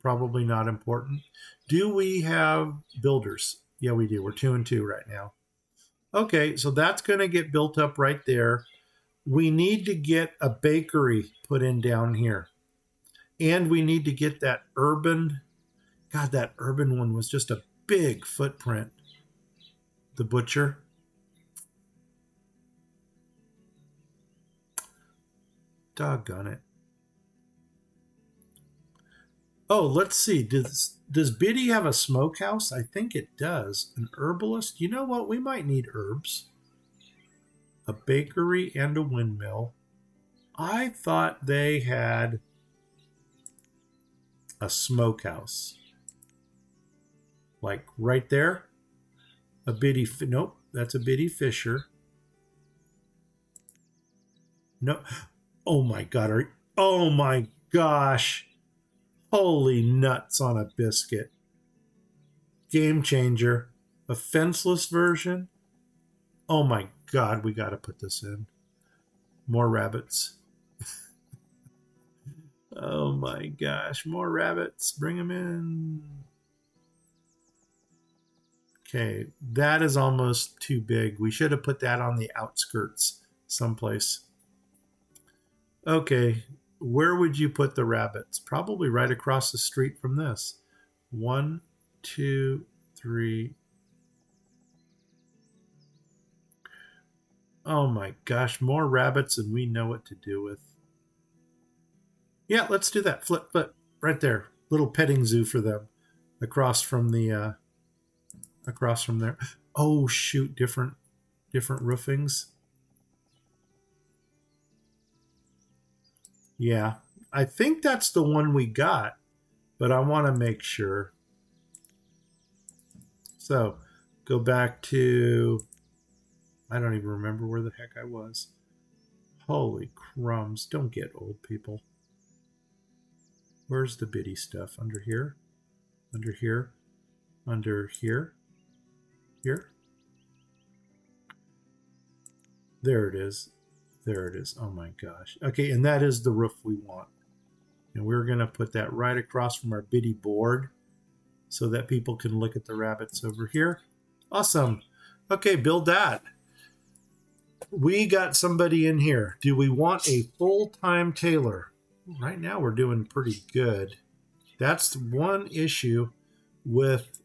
probably not important. Do we have builders? Yeah, we do. We're 2 and 2 right now. Okay, so that's going to get built up right there. We need to get a bakery put in down here. And we need to get that urban. God, that urban one was just a big footprint. The butcher. Doggone it. Oh, let's see. Does Biddy have a smokehouse? I think it does. An herbalist? You know what? We might need herbs. A bakery and a windmill. I thought they had a smokehouse. Like right there. A Biddy. Nope, that's a Biddy Fisher. No. Oh my God. Oh my gosh. Holy nuts on a biscuit. Game changer. A fenceless version. Oh my God, we got to put this in. More rabbits. Oh my gosh, more rabbits. Bring them in. Okay, that is almost too big. We should have put that on the outskirts someplace. Okay, where would you put the rabbits? Probably right across the street from this. 1, 2, 3. Oh my gosh, more rabbits than we know what to do with. Yeah, let's do that. Flip, flip, right there. Little petting zoo for them. Across from the, across from there. Oh shoot, different roofings. Yeah, I think that's the one we got, but I want to make sure. So go back to, I don't even remember where the heck I was. Holy crumbs, don't get old, people. Where's the Biddy stuff? Under here? Under here? Under here? Here? There it is. There it is. Oh my gosh. Okay, and that is the roof we want. And we're going to put that right across from our Biddy board so that people can look at the rabbits over here. Awesome. Okay, build that. We got somebody in here. Do we want a full-time tailor? Right now we're doing pretty good. That's one issue with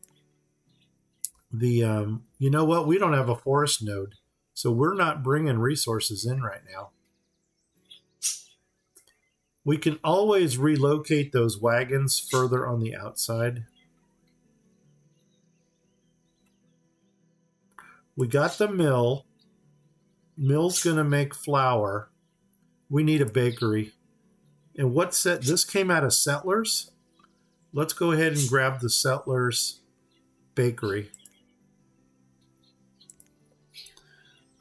the, you know what? We don't have a forest node. So we're not bringing resources in right now. We can always relocate those wagons further on the outside. We got the mill. Mill's going to make flour. We need a bakery. And what set? This came out of Settlers. Let's go ahead and grab the Settlers bakery.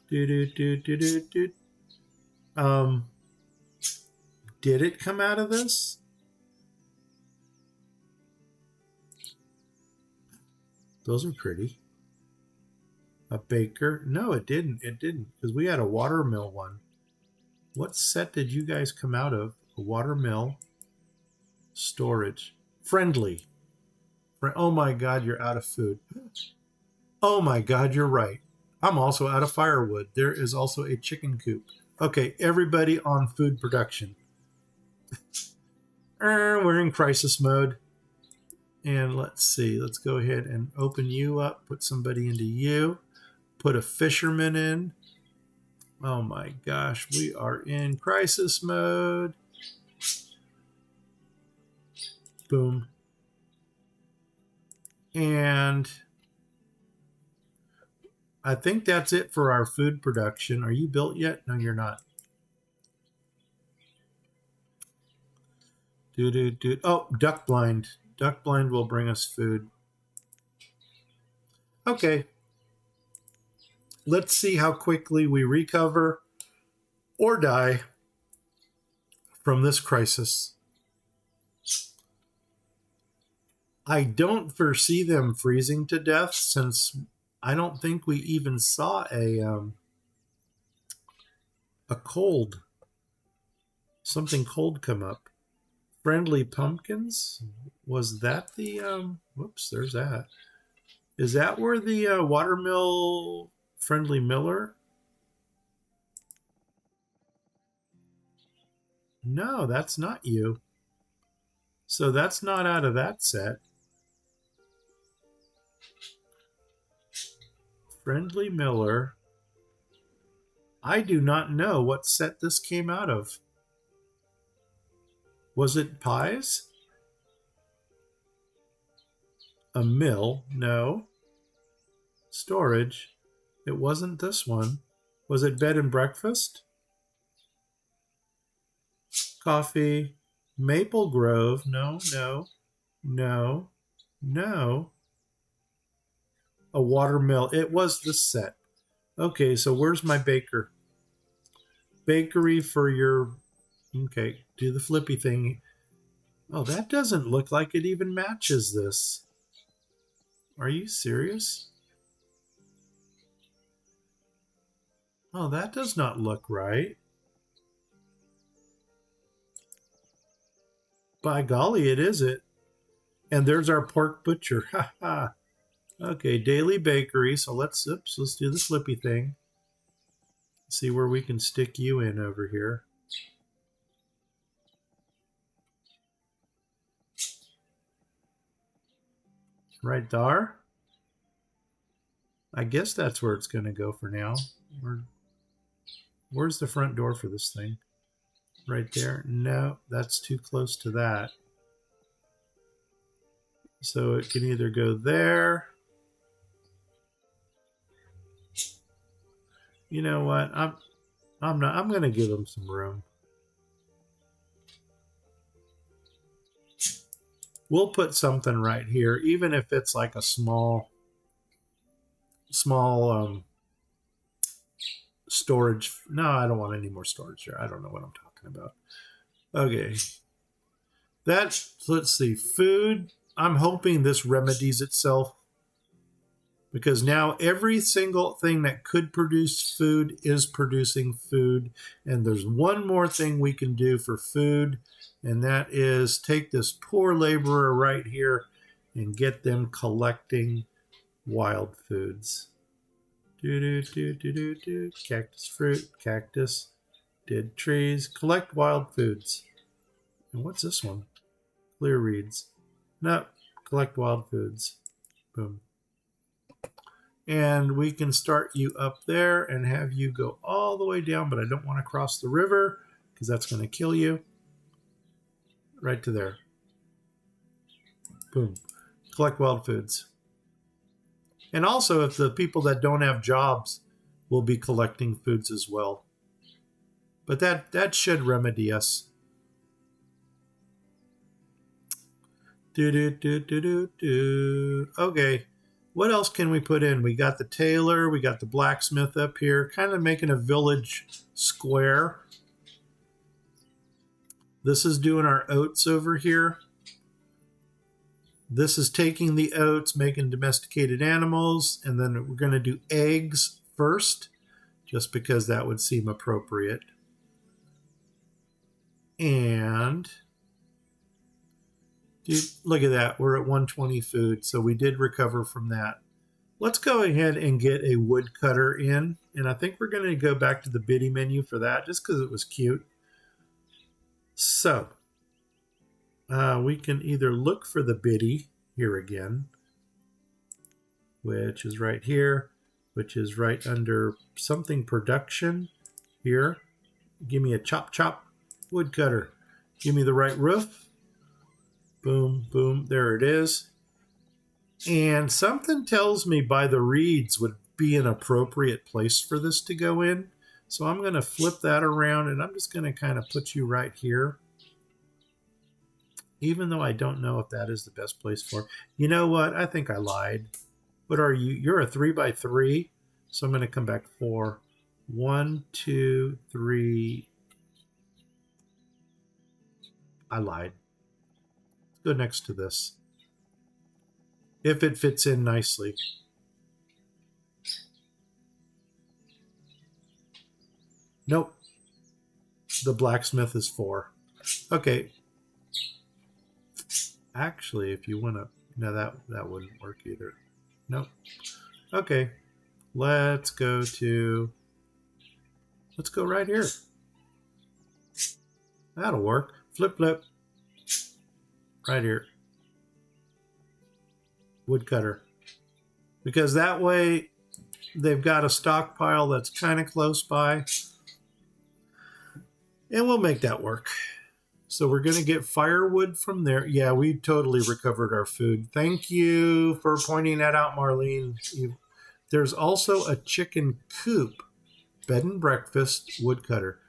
Did it come out of this? Those are pretty. A baker? No, it didn't. It didn't, because we had a watermill one. What set did you guys come out of? A watermill. Storage. Friendly. Oh my God, you're out of food. Oh my God, you're right. I'm also out of firewood. There is also a chicken coop. Okay, everybody on food production. We're in crisis mode. And let's see. Let's go ahead and open you up. Put somebody into you. Put a fisherman in. Oh my gosh, we are in crisis mode. Boom. And I think that's it for our food production. Are you built yet? No, you're not. Oh, duck blind. Duck blind will bring us food. Okay. Let's see how quickly we recover or die from this crisis. I don't foresee them freezing to death, since I don't think we even saw a cold, something cold come up. Friendly pumpkins? Was that the, whoops, there's that. Is that where the watermill friendly miller? No, that's not you. So that's not out of that set. Friendly miller. I do not know what set this came out of. Was it pies? A mill? No. Storage? It wasn't this one. Was it bed and breakfast? Coffee? Maple Grove? No, no, no, no. A watermill. It was the set. Okay, so where's my baker? Bakery for your... Okay, do the flippy thing. Oh, that doesn't look like it even matches this. Are you serious? Oh, that does not look right. By golly, it is it. And there's our pork butcher. Ha ha. Okay, daily bakery. So let's do the flippy thing. See where we can stick you in over here. Right there. I guess that's where it's going to go for now. Where's the front door for this thing? Right there. No, that's too close to that. So it can either go there. You know what? I'm going to give them some room. We'll put something right here, even if it's like a small storage. No, I don't want any more storage here. I don't know what I'm talking about. Okay. Let's see. Food. I'm hoping this remedies itself, because now every single thing that could produce food is producing food. And there's one more thing we can do for food, and that is take this poor laborer right here and get them collecting wild foods. Cactus fruit, cactus, dead trees, collect wild foods. And what's this one? Clear reeds. No, collect wild foods. Boom. And we can start you up there and have you go all the way down, but I don't want to cross the river because that's going to kill you. Right to there. Boom. Collect wild foods. And also, if the people that don't have jobs will be collecting foods as well. But that should remedy us. Okay. What else can we put in? We got the tailor, we got the blacksmith up here, kind of making a village square. This is doing our oats over here. This is taking the oats, making domesticated animals, and then we're going to do eggs first, just because that would seem appropriate. And dude, look at that. We're at 120 food, so we did recover from that. Let's go ahead and get a woodcutter in, and I think we're going to go back to the biddy menu for that, just because it was cute. So we can either look for the biddy here again, which is right here, which is right under something production here. Give me a chop woodcutter. Give me the right roof. Boom, boom, there it is. And something tells me by the reeds would be an appropriate place for this to go in. So I'm going to flip that around, and I'm just going to kind of put you right here. Even though I don't know if that is the best place for it. You know what? I think I lied. What are you? You're a 3x3. So I'm going to come back 4. 1, 2, 3. I lied. Let's go next to this. If it fits in nicely. Nope. The blacksmith is 4. Okay. Actually, if you want to... No, that wouldn't work either. Nope. Okay. Let's go right here. That'll work. Flip. Right here. Woodcutter. Because that way they've got a stockpile that's kind of close by. And we'll make that work. So we're going to get firewood from there. Yeah, we totally recovered our food. Thank you for pointing that out, Marlene. There's also a chicken coop. Bed and breakfast, woodcutter.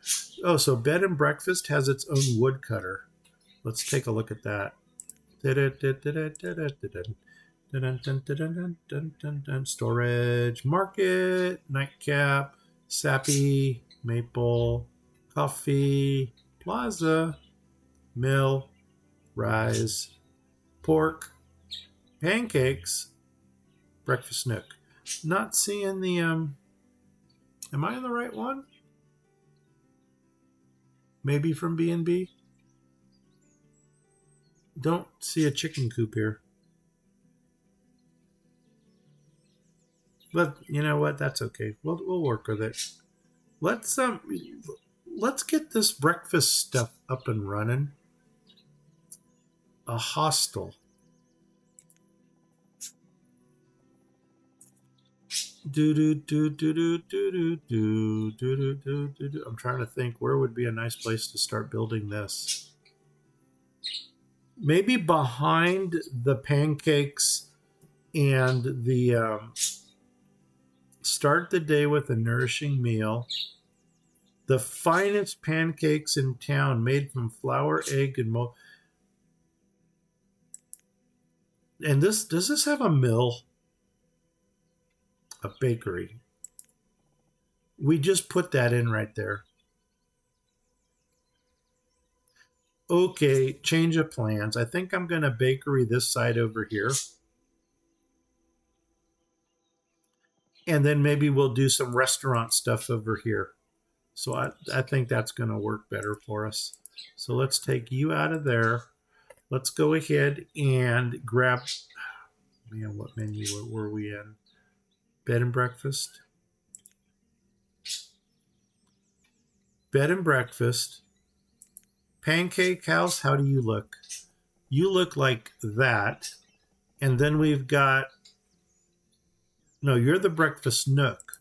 Oh, so bed and breakfast has its own woodcutter. Let's take a look at that. Storage, market, nightcap, sappy, maple, coffee, plaza, mill, rise, pork, pancakes, breakfast nook. Not seeing the am I in the right one? Maybe from B&B? Don't see a chicken coop here. But you know what? That's okay. We'll work with it. Let's get this breakfast stuff up and running. A hostel. I'm trying to think where would be a nice place to start building this. Maybe behind the pancakes and the start the day with a nourishing meal. The finest pancakes in town, made from flour, egg, and milk. And does this have a mill? A bakery. We just put that in right there. Okay, change of plans. I think I'm going to bakery this side over here. And then maybe we'll do some restaurant stuff over here. So I think that's going to work better for us. So let's take you out of there. Let's go ahead and grab... Man, what menu were we in? Bed and breakfast. Bed and breakfast. Pancake house, how do you look? You look like that. And then we've got No, you're the breakfast nook.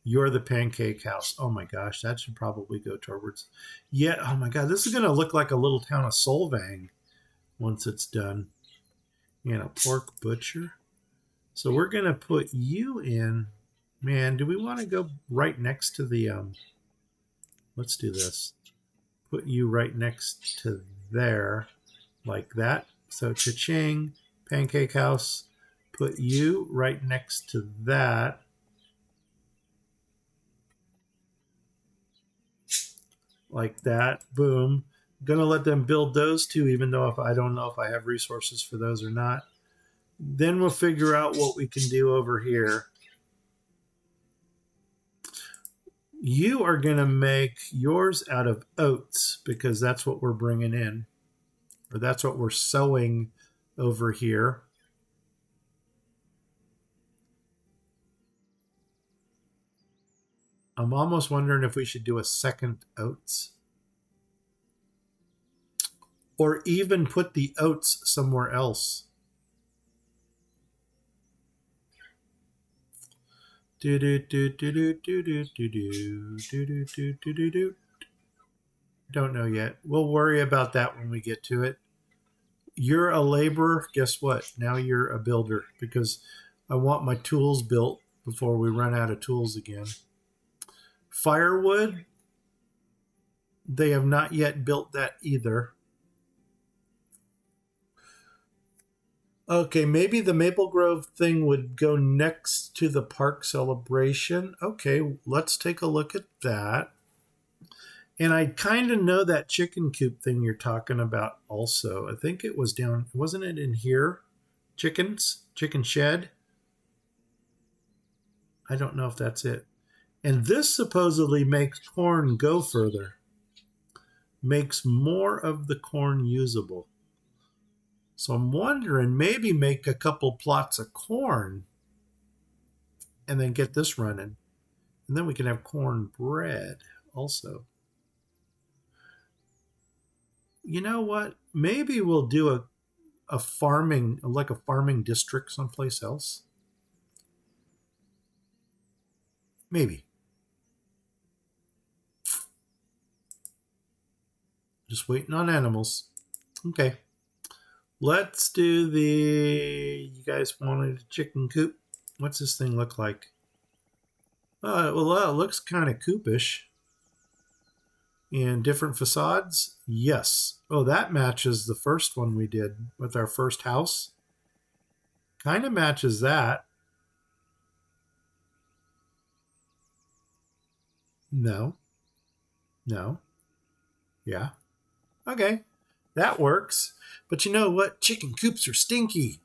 You're the pancake house. Oh my gosh, that should probably go towards. Yeah, oh my god, this is going to look like a little town of Solvang once it's done. And a pork butcher. So we're going to put you in. Man, do we want to go right next to the. Let's do this. Put you right next to there, like that. So cha-ching, pancake house. Put you right next to that. Like that. Boom. I'm gonna let them build those two, even though if I don't know if I have resources for those or not. Then we'll figure out what we can do over here. You are gonna make yours out of oats because that's what we're bringing in, or that's what we're sowing over here. I'm almost wondering if we should do a second oats. Or even put the oats somewhere else. Don't know yet. We'll worry about that when we get to it. You're a laborer. Guess what? Now you're a builder because I want my tools built before we run out of tools again. Firewood. They have not yet built that either. Okay, maybe the Maple Grove thing would go next to the park celebration. Okay, let's take a look at that. And I kind of know that chicken coop thing you're talking about also. I think it was down, wasn't it in here? Chickens? Chicken shed? I don't know if that's it. And this supposedly makes corn go further. Makes more of the corn usable. So I'm wondering, maybe make a couple plots of corn and then get this running. And then we can have corn bread also. You know what? Maybe we'll do a farming, like a farming district someplace else. Maybe. Just waiting on animals. Okay. Let's do the. You guys wanted a chicken coop? What's this thing look like? Well, it looks kind of coopish. And different facades? Yes. Oh, that matches the first one we did with our first house. Kind of matches that. No. No. Yeah. Okay. That works. But you know what? Chicken coops are stinky.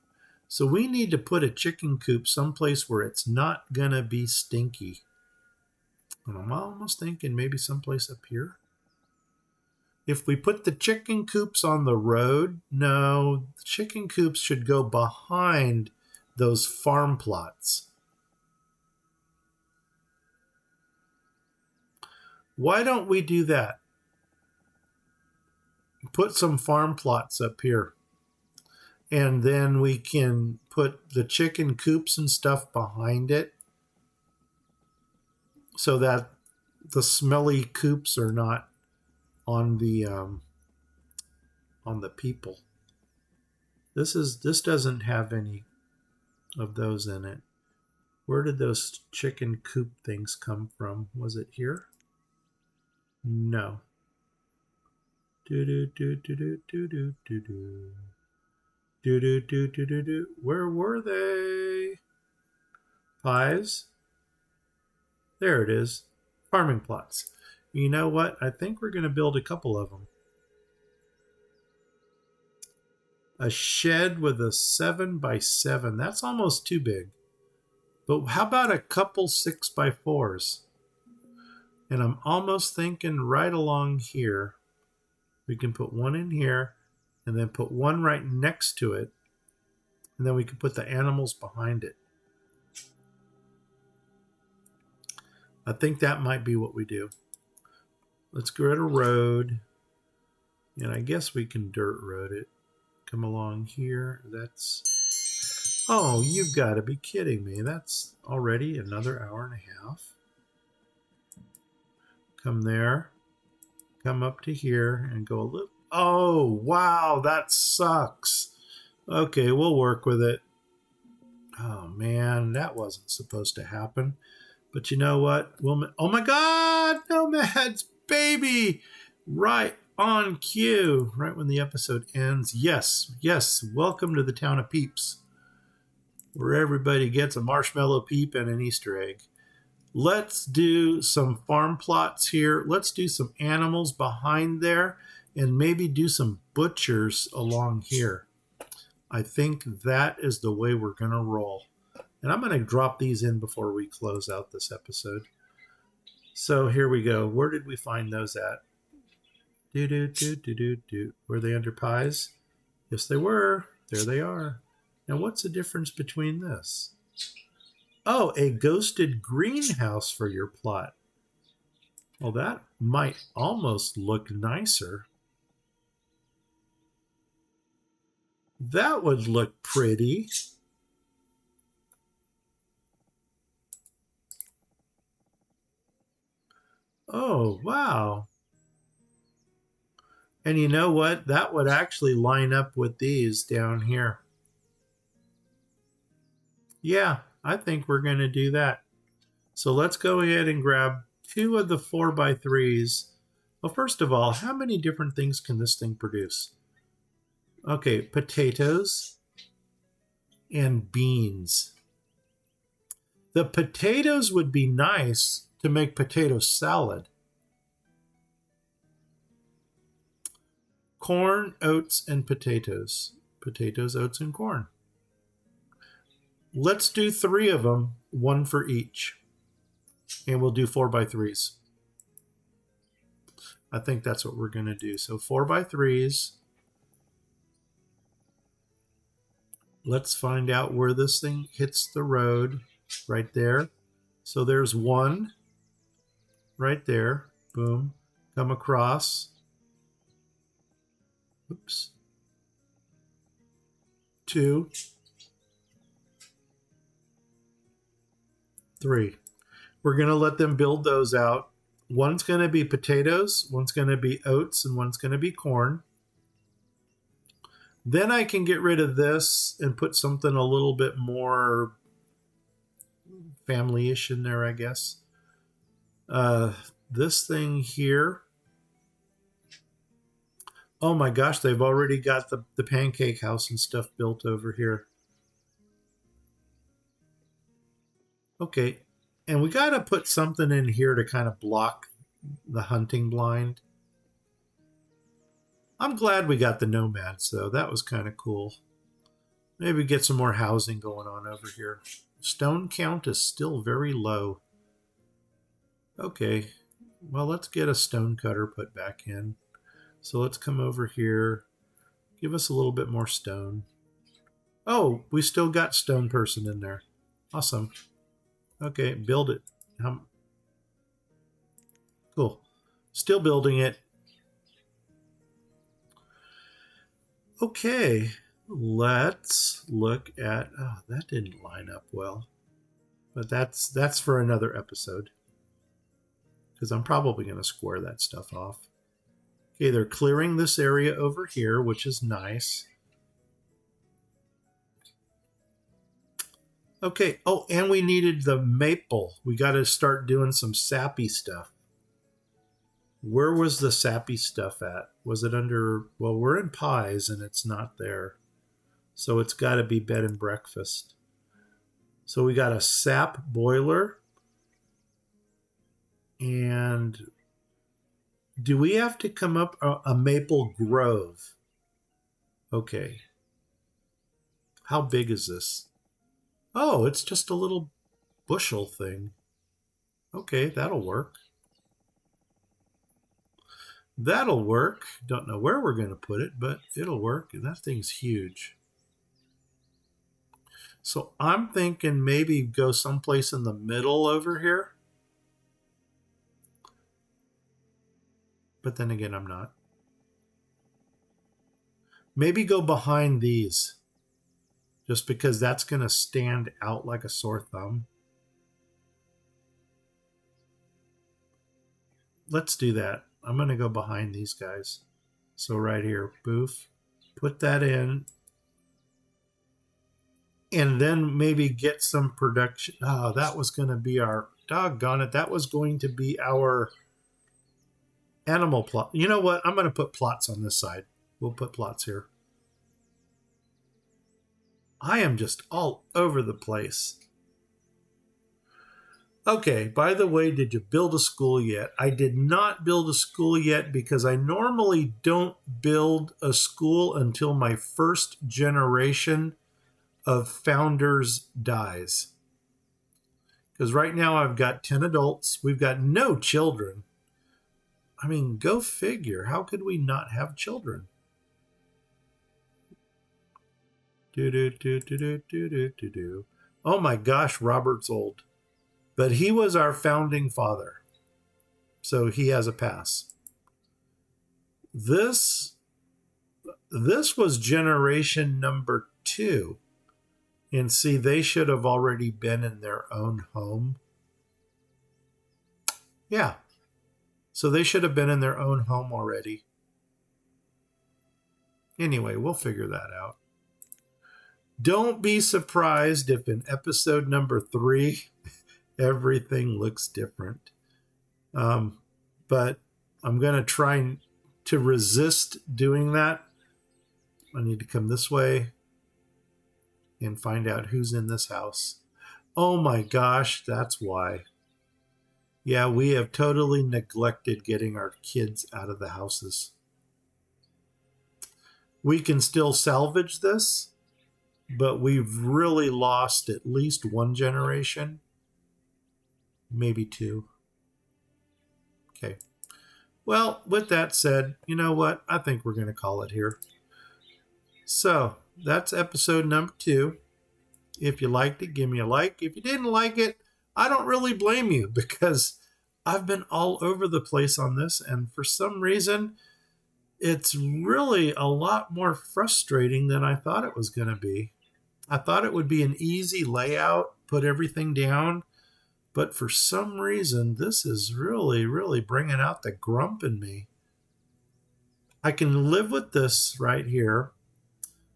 So we need to put a chicken coop someplace where it's not going to be stinky. And I'm almost thinking maybe someplace up here. If we put the chicken coops on the road, no, the chicken coops should go behind those farm plots. Why don't we do that? Put some farm plots up here. And then we can put the chicken coops and stuff behind it so that the smelly coops are not on the people. This doesn't have any of those in it. Where did those chicken coop things come from? Was it here? No. Do do do do do do do do do. Do do do do do do. Where were they? Pies. There it is. Farming plots. You know what? I think we're going to build a couple of them. A shed with a 7x7. That's almost too big. But how about a couple 6x4s? And I'm almost thinking right along here. We can put one in here and then put one right next to it. And then we can put the animals behind it. I think that might be what we do. Let's go at a road. And I guess we can dirt road it. Come along here. Oh, you've got to be kidding me. That's already another hour and a half. Come there. Come up to here and go a little. Oh, wow, that sucks. Okay, we'll work with it. Oh, man, that wasn't supposed to happen. But you know what? Oh my God, Nomad's baby! Right on cue, right when the episode ends. Yes, yes, welcome to the town of Peeps, where everybody gets a marshmallow peep and an Easter egg. Let's do some farm plots here. Let's do some animals behind there and maybe do some butchers along here. I think that is the way we're going to roll. And I'm going to drop these in before we close out this episode. So here we go. Where did we find those at? Were they under pies? Yes, they were. There they are. Now, what's the difference between this? Oh, a ghosted greenhouse for your plot. Well, that might almost look nicer. That would look pretty. Oh, wow. And you know what? That would actually line up with these down here. Yeah, I think we're going to do that. So let's go ahead and grab 2 of the 4x3s. Well, first of all, how many different things can this thing produce? Okay, potatoes and beans. The potatoes would be nice to make potato salad. Corn, oats, and potatoes. Potatoes, oats, and corn. Let's do 3 of them, 1 for each. And we'll do 4x3s. I think that's what we're going to do. So 4x3s. Let's find out where this thing hits the road. Right there. So there's 1 right there. Boom. Come across. Oops. 2. 3. We're going to let them build those out. One's going to be potatoes, one's going to be oats, and one's going to be corn. Then I can get rid of this and put something a little bit more family-ish in there, I guess. This thing here. Oh my gosh, they've already got the pancake house and stuff built over here. Okay, and we got to put something in here to kind of block the hunting blind. I'm glad we got the nomads, though. That was kind of cool. Maybe get some more housing going on over here. Stone count is still very low. Okay, well, let's get a stone cutter put back in. So let's come over here. Give us a little bit more stone. Oh, we still got stone person in there. Awesome. Okay, build it. Cool. Still building it. Okay, let's look at... Oh, that didn't line up well. But that's for another episode. Because I'm probably going to square that stuff off. Okay, they're clearing this area over here, which is nice. Okay, oh, and we needed the maple. We got to start doing some sappy stuff. Where was the sappy stuff at? Was it under... Well, we're in pies, and it's not there. So it's got to be bed and breakfast. So we got a sap boiler. And... Do we have to come up a maple grove? Okay. How big is this? Oh, it's just a little bushel thing. Okay, that'll work. That'll work. Don't know where we're going to put it, but it'll work. And that thing's huge. So I'm thinking maybe go someplace in the middle over here. But then again, I'm not. Maybe go behind these. just because that's going to stand out like a sore thumb. Let's do that. I'm going to go behind these guys. So right here, boof, put that in, and then maybe get some production. Oh, that was going to be our, doggone it, that was going to be our animal plot. You know what? I'm going to put plots on this side. We'll put plots here. I am just all over the place. Okay, by the way, did you build a school yet? I did not build a school yet because I normally don't build a school until my first generation of founders dies. Because right now I've got 10 adults. We've got no children. I mean, go figure. How could we not have children? Oh my gosh, Robert's old. But he was our founding father. So he has a pass. This was generation number 2. And see, they should have already been in their own home. Yeah. So they should have been in their own home already. Anyway, we'll figure that out. Don't be surprised if in episode number 3, everything looks different. But I'm going to try to resist doing that. I need to come this way and find out who's in this house. Oh my gosh, that's why. Yeah, we have totally neglected getting our kids out of the houses. We can still salvage this, but we've really lost at least one generation, maybe 2. Okay. Well, with that said, you know what? I think we're going to call it here. So that's episode number 2. If you liked it, give me a like. If you didn't like it, I don't really blame you because I've been all over the place on this. And for some reason, it's really a lot more frustrating than I thought it was going to be. I thought it would be an easy layout, put everything down. But for some reason, this is really, really bringing out the grump in me. I can live with this right here.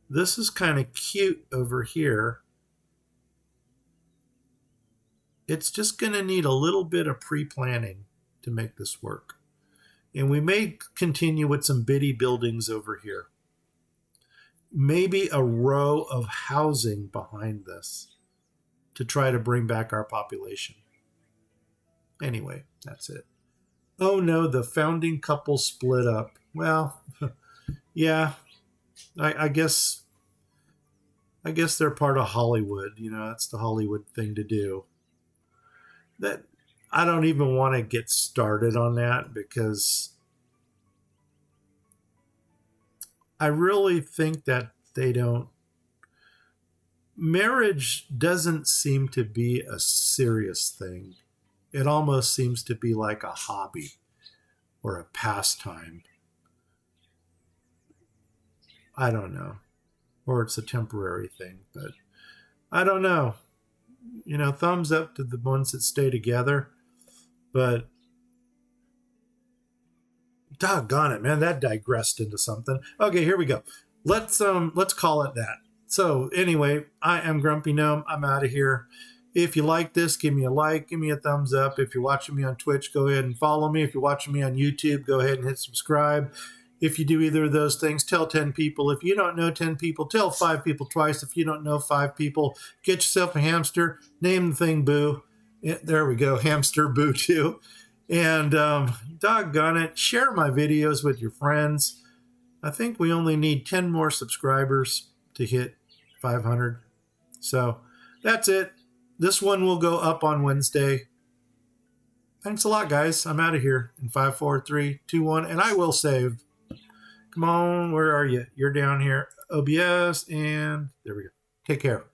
This is kind of cute over here. It's just going to need a little bit of pre-planning to make this work. And we may continue with some bitty buildings over here. Maybe a row of housing behind this to try to bring back our population. Anyway, that's it. Oh no, the founding couple split up. Well, yeah, I guess they're part of Hollywood. You know, that's the Hollywood thing to do. That I don't even want to get started on that because I really think that they don't. Marriage doesn't seem to be a serious thing. It almost seems to be like a hobby or a pastime. I don't know. Or it's a temporary thing, but I don't know. You know, thumbs up to the ones that stay together. But doggone it, man, that digressed into something. Okay, here we go. Let's call it that. So anyway, I am Grumpy Gnome. I'm out of here. If you like this, give me a like, give me a thumbs up. If you're watching me on Twitch, go ahead and follow me. If you're watching me on YouTube, go ahead and hit subscribe. If you do either of those things, tell 10 people. If you don't know 10 people, tell 5 people twice. If you don't know 5 people, get yourself a hamster. Name the thing Boo. There we go, hamster Boo too. And doggone it, share my videos with your friends. I think we only need 10 more subscribers to hit 500. So that's it. This one will go up on Wednesday. Thanks a lot, guys. I'm out of here in 5, 4, 3, 2, 1, and I will save. Come on, where are you? You're down here. OBS, and there we go. Take care.